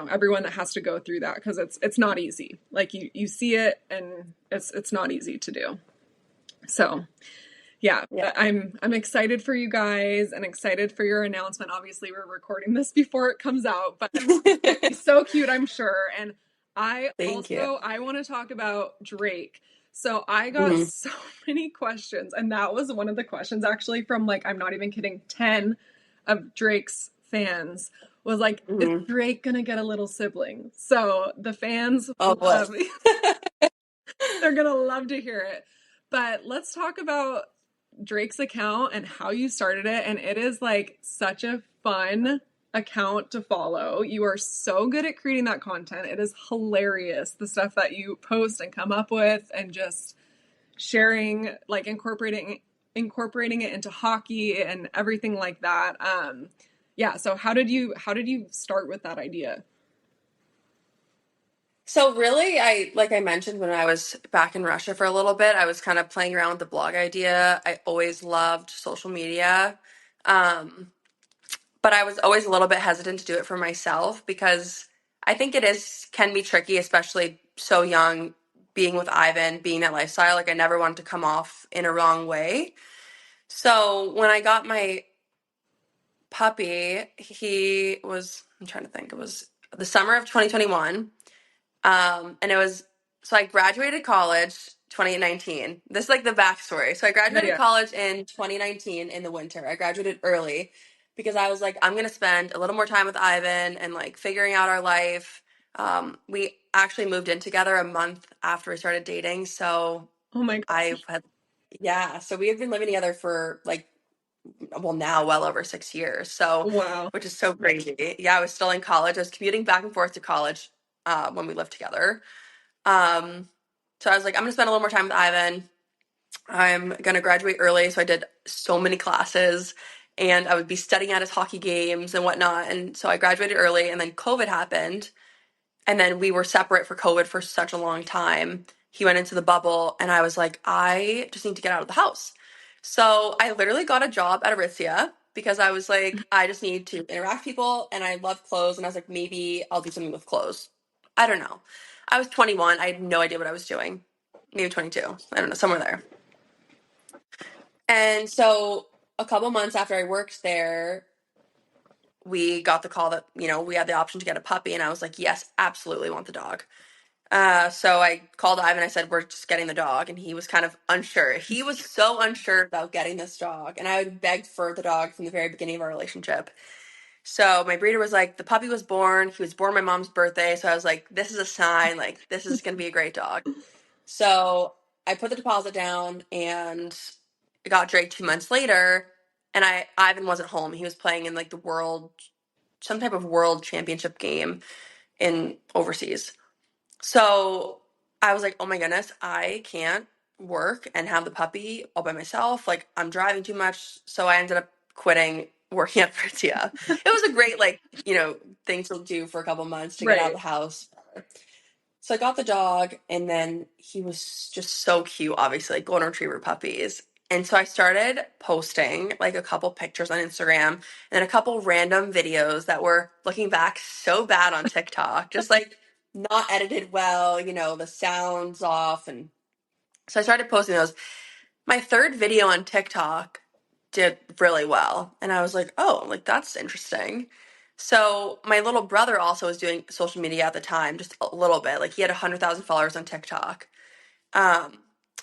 everyone that has to go through that because it's not easy. Like you see it and it's not easy to do. So, Yeah, Yeah. I'm excited for you guys and excited for your announcement. Obviously, we're recording this before it comes out, but it's gonna be so cute, I'm sure. And Thank you. I want to talk about Drake. So I got Hmm. so many questions, and that was one of the questions actually from like, I'm not even kidding, 10 of Drake's fans was like, is Hmm. Drake gonna get a little sibling? So the fans Oh boy. love they're gonna love to hear it. But let's talk about Drake's account and how you started it. And it is like such a fun account to follow. You are so good at creating that content. It is hilarious, the stuff that you post and come up with, and just sharing, like incorporating it into hockey and everything like that. Yeah, so how did you start with that idea? So really, like I mentioned when I was back in Russia for a little bit, I was kind of playing around with the blog idea. I always loved social media. Um, but I was always a little bit hesitant to do it for myself because I think it is can be tricky, especially so young, being with Ivan, being that lifestyle. Like I never wanted to come off in a wrong way. So when I got my puppy, I'm trying to think, it was the summer of 2021. And it was, so I graduated college 2019. This is like the backstory. So I Yeah, graduated yeah. college in 2019 in the winter. I graduated early because I was like, I'm going to spend a little more time with Ivan and like figuring out our life. We actually moved in together a month after we started dating. So Oh my I gosh. had, yeah, so we have been living together for like, well, now well over 6 years. So, Wow. which is so crazy. Yeah, I was still in college. I was commuting back and forth to college when we lived together. Um, so I was like, I'm gonna spend a little more time with Ivan. I'm gonna graduate early, so I did so many classes, and I would be studying at his hockey games and whatnot. And so I graduated early, and then COVID happened, and then we were separate for COVID for such a long time. He went into the bubble, and I was like, I just need to get out of the house. So I literally got a job at Aritzia because I was like, I just need to interact with people, and I love clothes. And I was like, maybe I'll do something with clothes. I don't know. I was 21. I had no idea what I was doing. Maybe 22. I don't know, somewhere there. And so a couple months after I worked there, we got the call that, we had the option to get a puppy. And I was like, yes, absolutely want the dog. So I called Ivan. I said, we're just getting the dog. And he was kind of unsure. He was so unsure about getting this dog. And I had begged for the dog from the very beginning of our relationship. So my breeder was like, the puppy was born. He was born my mom's birthday. So I was like, this is a sign. Like, this is going to be a great dog. So I put the deposit down and I got Drake 2 months later. And Ivan wasn't home. He was playing in like some type of world championship game in overseas. So I was like, oh my goodness, I can't work and have the puppy all by myself. Like, I'm driving too much. So I ended up quitting working at Aritzia. It was a great, like, thing to do for a couple months to get out of Right. the house. So I got the dog, and then he was just so cute, obviously, like golden retriever puppies. And so I started posting like a couple pictures on Instagram and then a couple random videos that were looking back so bad on TikTok, just like not edited well, the sounds off. And so I started posting those. My third video on TikTok did really well. And I was like, oh, like that's interesting. So my little brother also was doing social media at the time, just a little bit. Like he had 100,000 followers on TikTok. Um,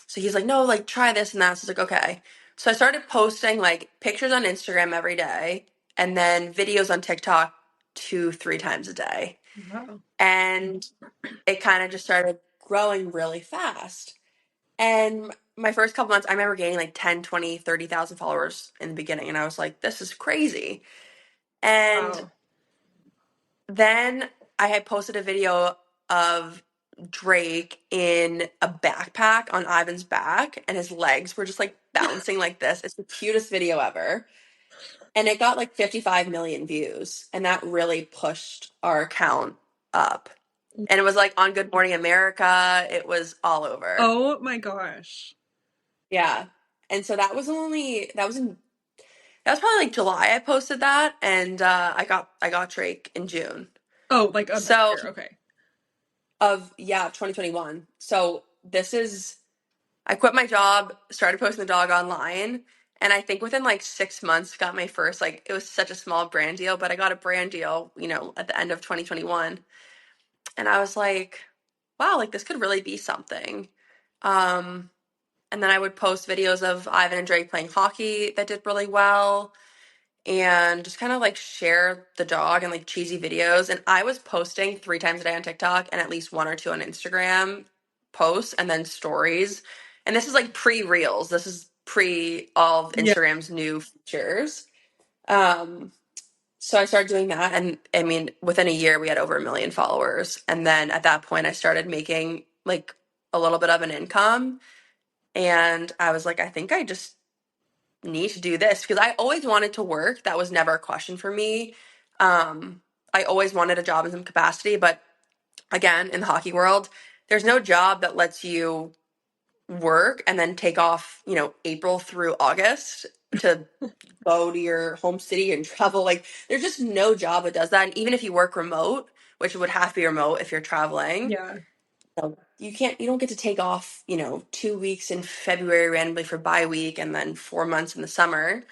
so he's like, no, like try this and that. So I was like, okay. So I started posting like pictures on Instagram every day and then videos on TikTok 2, 3 times a day. Wow. And it kind of just started growing really fast. And my first couple months, I remember gaining like 10, 20, 30,000 followers in the beginning. And I was like, this is crazy. And Wow. then I had posted a video of Drake in a backpack on Ivan's back, and his legs were just like bouncing like this. It's the cutest video ever. And it got like 55 million views. And that really pushed our account up. And it was like on Good Morning America. It was all over. Oh my gosh. Yeah. And so that was probably like July I posted that, and I got Drake in June. Oh, like of this So year. Okay. of yeah, 2021. So this is I quit my job, started posting the dog online, and I think within like 6 months got my first, like, it was such a small brand deal, but I got a brand deal, at the end of 2021. And I was like, wow, like this could really be something. Um, and then I would post videos of Ivan and Drake playing hockey that did really well, and just kind of like share the dog and like cheesy videos. And I was posting 3 times a day on TikTok and at least one or two on Instagram posts and then stories. And this is like pre reels. This is pre all of Yeah. Instagram's new features. Um, so I started doing that. And I mean, within a year, we had over 1 million followers. And then at that point, I started making like a little bit of an income. And I was like, I think I just need to do this because I always wanted to work. That was never a question for me. I always wanted a job in some capacity, but again, in the hockey world, there's no job that lets you work and then take off, April through August to go to your home city and travel. Like, there's just no job that does that. And even if you work remote, which would have to be remote if you're traveling, Yeah. you don't get to take off, 2 weeks in February randomly for bye week and then 4 months in the summer.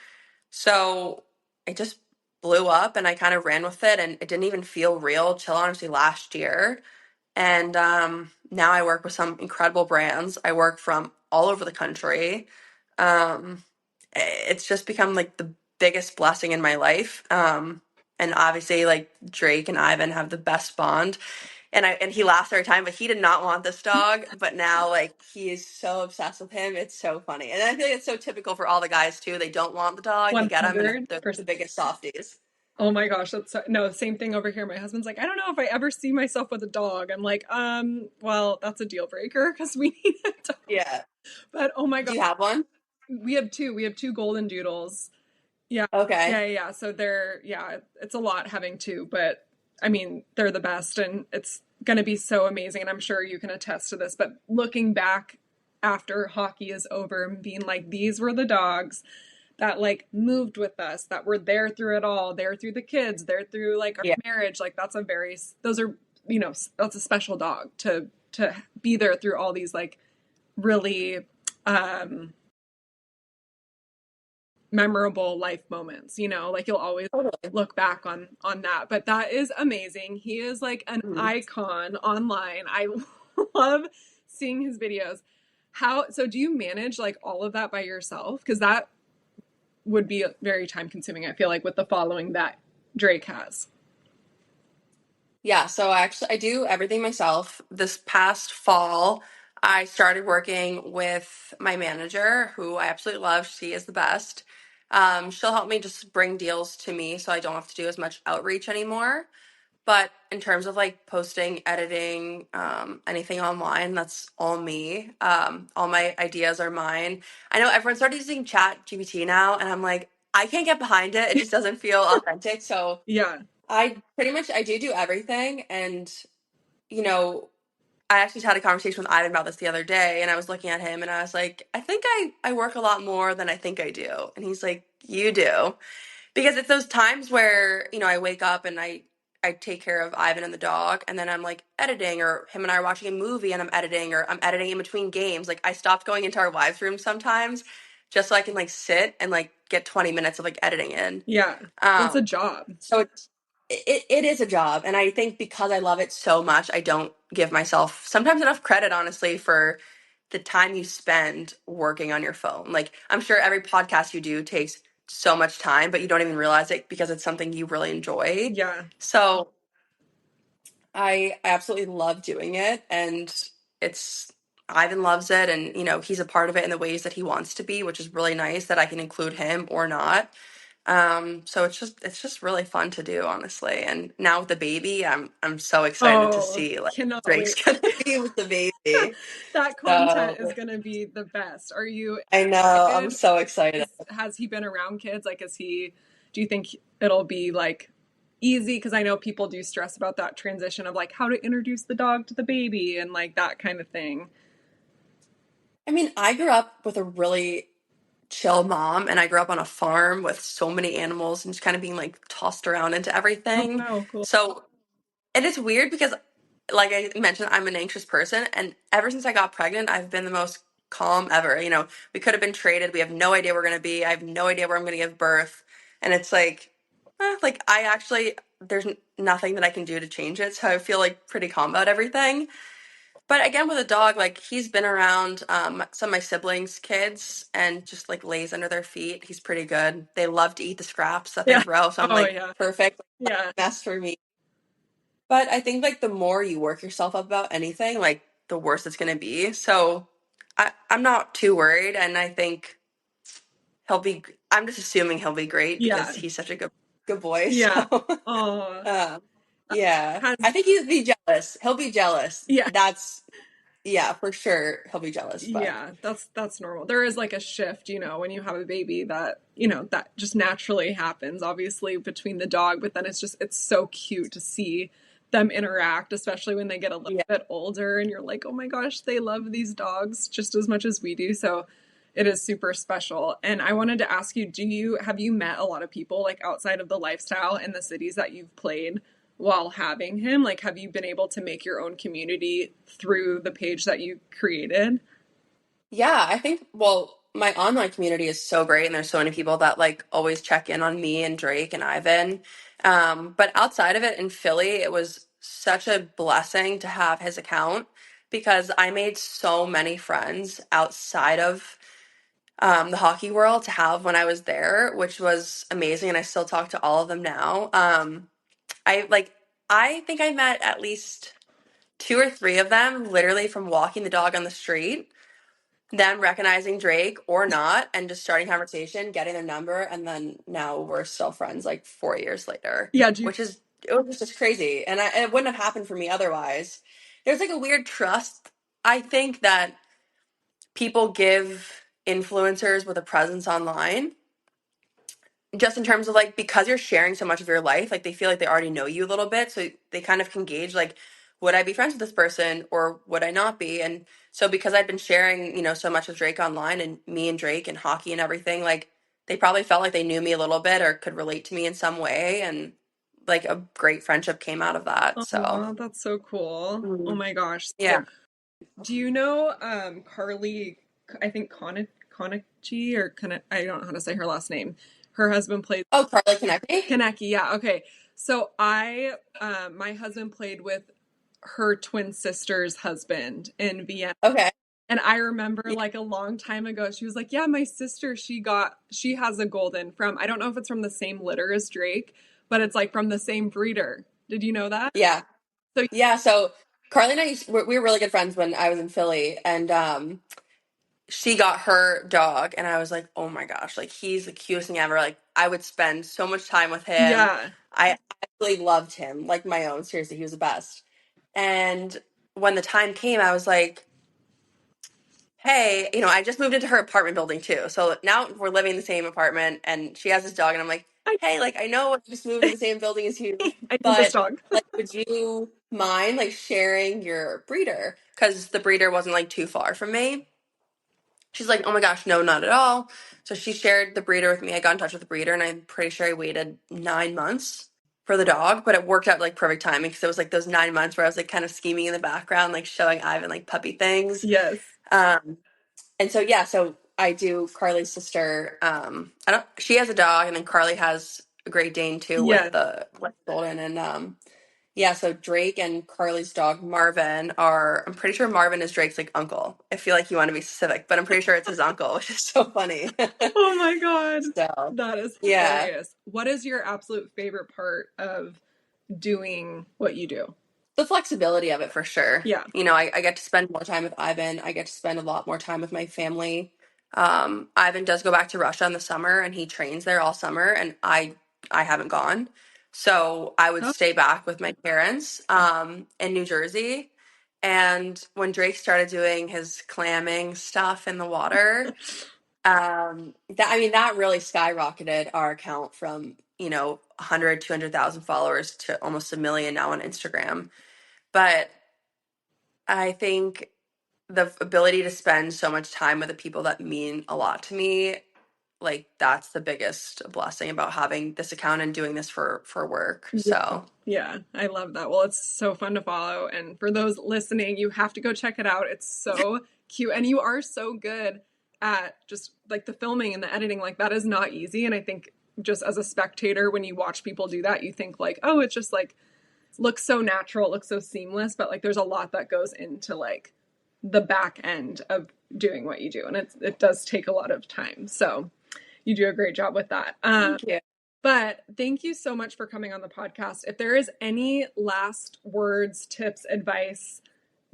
So it just blew up and I kind of ran with it, and it didn't even feel real till honestly last year. And now I work with some incredible brands. I work from all over the country. Um, it's just become like the biggest blessing in my life. And obviously, like Drake and Ivan have the best bond. And he laughs every time, but he did not want this dog. But now, like, he is so obsessed with him. It's so funny, and I feel like it's so typical for all the guys too. They don't want the dog. They get him, and they're the 100%. biggest softies. Oh my gosh, that's no, same thing over here. My husband's like, I don't know if I ever see myself with a dog. I'm like, well, that's a deal breaker because we need a dog. Yeah. But oh my Do god, you have one? we have two. We have two golden doodles. Yeah, Okay. yeah. So it's a lot having two, but I mean, they're the best, and it's gonna be so amazing. And I'm sure you can attest to this. But looking back after hockey is over and being like, these were the dogs that like moved with us, that were there through it all, there through the kids, there through like our Yeah. marriage. Like those are, that's a special dog to be there through all these like really um memorable life moments, like you'll always Totally. look back on that. But that is amazing. He is like an Mhm. icon online. I love seeing his videos. So do you manage like all of that by yourself? Because that would be very time consuming, I feel like, with the following that Drake has. Yeah, so I do everything myself. This past fall, I started working with my manager, who I absolutely love. She is the best. She'll help me just bring deals to me so I don't have to do as much outreach anymore. But in terms of like posting, editing, anything online, that's all me. All my ideas are mine. I know everyone started using Chat GPT now, and I'm like, I can't get behind it. It just doesn't feel authentic. So Yeah. I do everything. And, you know, I actually had a conversation with Ivan about this the other day, and I was looking at him and I was like, I think I work a lot more than I think I do. And he's like, you do. Because it's those times where, I wake up and I take care of Ivan and the dog, and then I'm like editing, or him and I are watching a movie and I'm editing, or I'm editing in between games. Like, I stopped going into our wives' room sometimes just so I can like sit and like get 20 minutes of like editing in. Yeah. It's Um, a job. so it is a job, and I think because I love it so much, I don't give myself sometimes enough credit, honestly, for the time you spend working on your phone. Like, I'm sure every podcast you do takes so much time, but you don't even realize it because it's something you really enjoy. Yeah. So I absolutely love doing it, and it's Ivan loves it, and he's a part of it in the ways that he wants to be, which is really nice that I can include him or not. So it's just really fun to do, honestly. And now with the baby, I'm so excited to Oh, see like cannot Drake's wait. gonna be with the baby. That content is So going to be the best. Are you I know, I'm excited? so excited. Has he been around kids? Like, do you think it'll be like easy? Because I know people do stress about that transition of like how to introduce the dog to the baby and like that kind of thing. I mean, I grew up with a really chill mom, and I grew up on a farm with so many animals and just kind of being like tossed around into Oh, everything. no, cool. So, and it's weird because, like I mentioned, I'm an anxious person, and ever since I got pregnant, I've been the most calm ever. You know, we could have been traded. We have no idea where we're going to be. I have no idea where I'm going to give birth. And it's like I actually, there's nothing that I can do to change it. So I feel like pretty calm about everything. But again, with a dog, like he's been around some of my siblings' kids and just like lays under their feet. He's pretty good. They love to eat the scraps that they Yeah. throw. So I'm Oh like, yeah. perfect. Yeah. Mess for me. But I think like the more you work yourself up about anything, like the worse it's gonna be. So I'm not too worried, and I think he'll be. I'm just assuming he'll be great Yeah. because he's such a good boy. Yeah. So Oh. um, yeah, Has I think he'd be jealous. He'll be jealous. yeah. That's yeah, for sure. He'll be jealous, but Yeah, that's normal. There is like a shift, you know, when you have a baby that, that just naturally happens, obviously, between the dog, but then it's so cute to see them interact, especially when they get a little yeah. bit older and you're like, "Oh my gosh, they love these dogs just as much as we do." So it is super special. And I wanted to ask you, have you met a lot of people like outside of the lifestyle in the cities that you've played while having him? Like, have you been able to make your own community through the page that you created? Yeah, I think, well, my online community is so great, and there's so many people that like always check in on me and Drake and Ivan. But outside of it in Philly, it was such a blessing to have his account because I made so many friends outside of the hockey world to have when I was there, which was amazing. And I still talk to all of them now. I like, I think I met at least two or three of them literally from walking the dog on the street, them recognizing Drake or not, and just starting conversation, getting their number, and then now we're still friends like 4 years later, Yeah, which is it was just crazy, and it wouldn't have happened for me otherwise. There's like a weird trust I think that people give influencers with a presence online just in terms of like because you're sharing so much of your life, like they feel like they already know you a little bit, so they kind of can gauge like would I be friends with this person or would I not be? And so because I'd been sharing, so much of Drake online and me and Drake and hockey and everything, like they probably felt like they knew me a little bit or could relate to me in some way, and like a great friendship came out of that. So oh, that's so cool. Oh Mhm. my gosh. So, Yeah. do you know Carly, I think Konichi or I don't know how to say her last name. Her husband played Oh, Carly Konecny? Kaneki. Yeah, okay. So my husband played with her twin sister's husband in Vienna. Okay. And I remember Yeah. like a long time ago, she was like, "Yeah, my sister, she has a golden from, I don't know if it's from the same litter as Drake, but it's like from the same breeder." Did you know that? Yeah. So Yeah, so Carly and we were really good friends when I was in Philly, and she got her dog, and I was like, oh my gosh, like he's the cutest thing ever. Like I would spend so much time with him. yeah. I absolutely loved him, like my own. Seriously, he was the best. And when the time came, I was like, hey, I just moved into her apartment building too. So now we're living in the same apartment, and she has this dog, and I'm like, I hey, like I know I just moved to the same building as you, I need this but dog. like, would you mind like sharing your breeder? Because the breeder wasn't like too far from me. She's like, oh my gosh, no, not at all. So she shared the breeder with me. I got in touch with the breeder, and I'm pretty sure I waited 9 months for the dog, but it worked out like perfect timing because it was like those 9 months where I was like kind of scheming in the background, like showing Ivan like puppy things. Yes. Um, and so yeah, so I do Carly's sister. I don't. She has a dog, and then Carly has a Great Dane too with Yes. the with Golden, and yeah. So Drake and Carly's dog Marvin are. I'm pretty sure Marvin is Drake's like uncle. I feel like you want to be specific, but I'm pretty sure it's his uncle, which is so funny. Oh my God. So That is yeah. hilarious. What is your absolute favorite part of doing what you do? The flexibility of it for sure. Yeah. I get to spend more time with Ivan. I get to spend a lot more time with my family. Ivan does go back to Russia in the summer, and he trains there all summer, and I haven't gone. So I would Oh, stay back with my parents in New Jersey. And when Drake started doing his clamming stuff in the water, that really skyrocketed our account from 100 200,000 followers to almost a million now on Instagram. But I think the ability to spend so much time with the people that mean a lot to me, like that's the biggest blessing about having this account and doing this for work. So Yeah, I love that. Well, it's so fun to follow. And for those listening, you have to go check it out. It's so cute. And you are so good at just like the filming and the editing. Like, that is not easy. And I think just as a spectator, when you watch people do that, you think like, oh, it's just like looks so natural, it looks so seamless. But like, there's a lot that goes into like the back end of doing what you do. And it does take a lot of time. So you do a great job with that. thank you. But thank you so much for coming on the podcast. If there is any last words, tips, advice,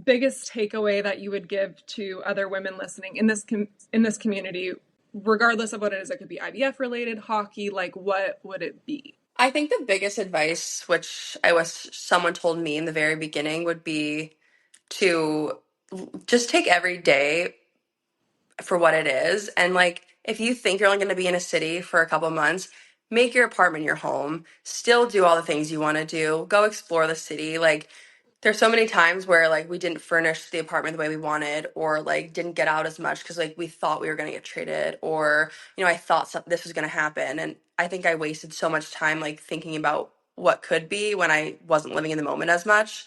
biggest takeaway that you would give to other women listening in this community, regardless of what it is, it could be IVF related, hockey, like what would it be? I think the biggest advice, which I wish someone told me in the very beginning, would be to just take every day for what it is. And like, if you think you're only going to be in a city for a couple months, make your apartment your home. Still do all the things you want to do. Go explore the city. Like, there's so many times where like we didn't furnish the apartment the way we wanted, or like didn't get out as much because like we thought we were going to get traded, or I thought this was going to happen, and I think I wasted so much time like thinking about what could be when I wasn't living in the moment as much.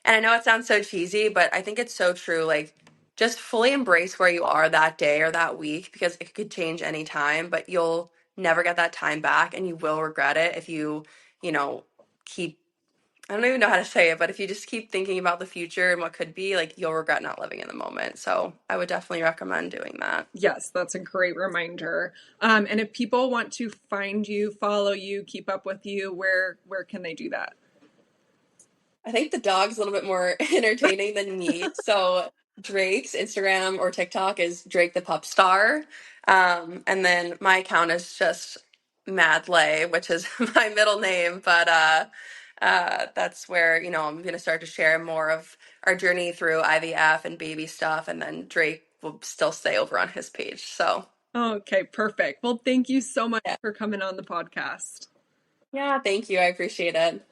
And I know it sounds so cheesy, but I think it's so true. Like, just fully embrace where you are that day or that week, because it could change any time, but you'll never get that time back, and you will regret it if you keep, I don't even know how to say it, but if you just keep thinking about the future and what could be, like, you'll regret not living in the moment. So I would definitely recommend doing that. Yes, that's a great reminder. And if people want to find you, follow you, keep up with you, where can they do that? I think the dog's a little bit more entertaining than me. So Drake's Instagram or TikTok is Drake the Pup Star. And then my account is just Madley, which is my middle name. But that's where, I'm going to start to share more of our journey through IVF and baby stuff. And then Drake will still stay over on his page. So, Okay, perfect. Well, thank you so much yeah. for coming on the podcast. Yeah, thank you. I appreciate it.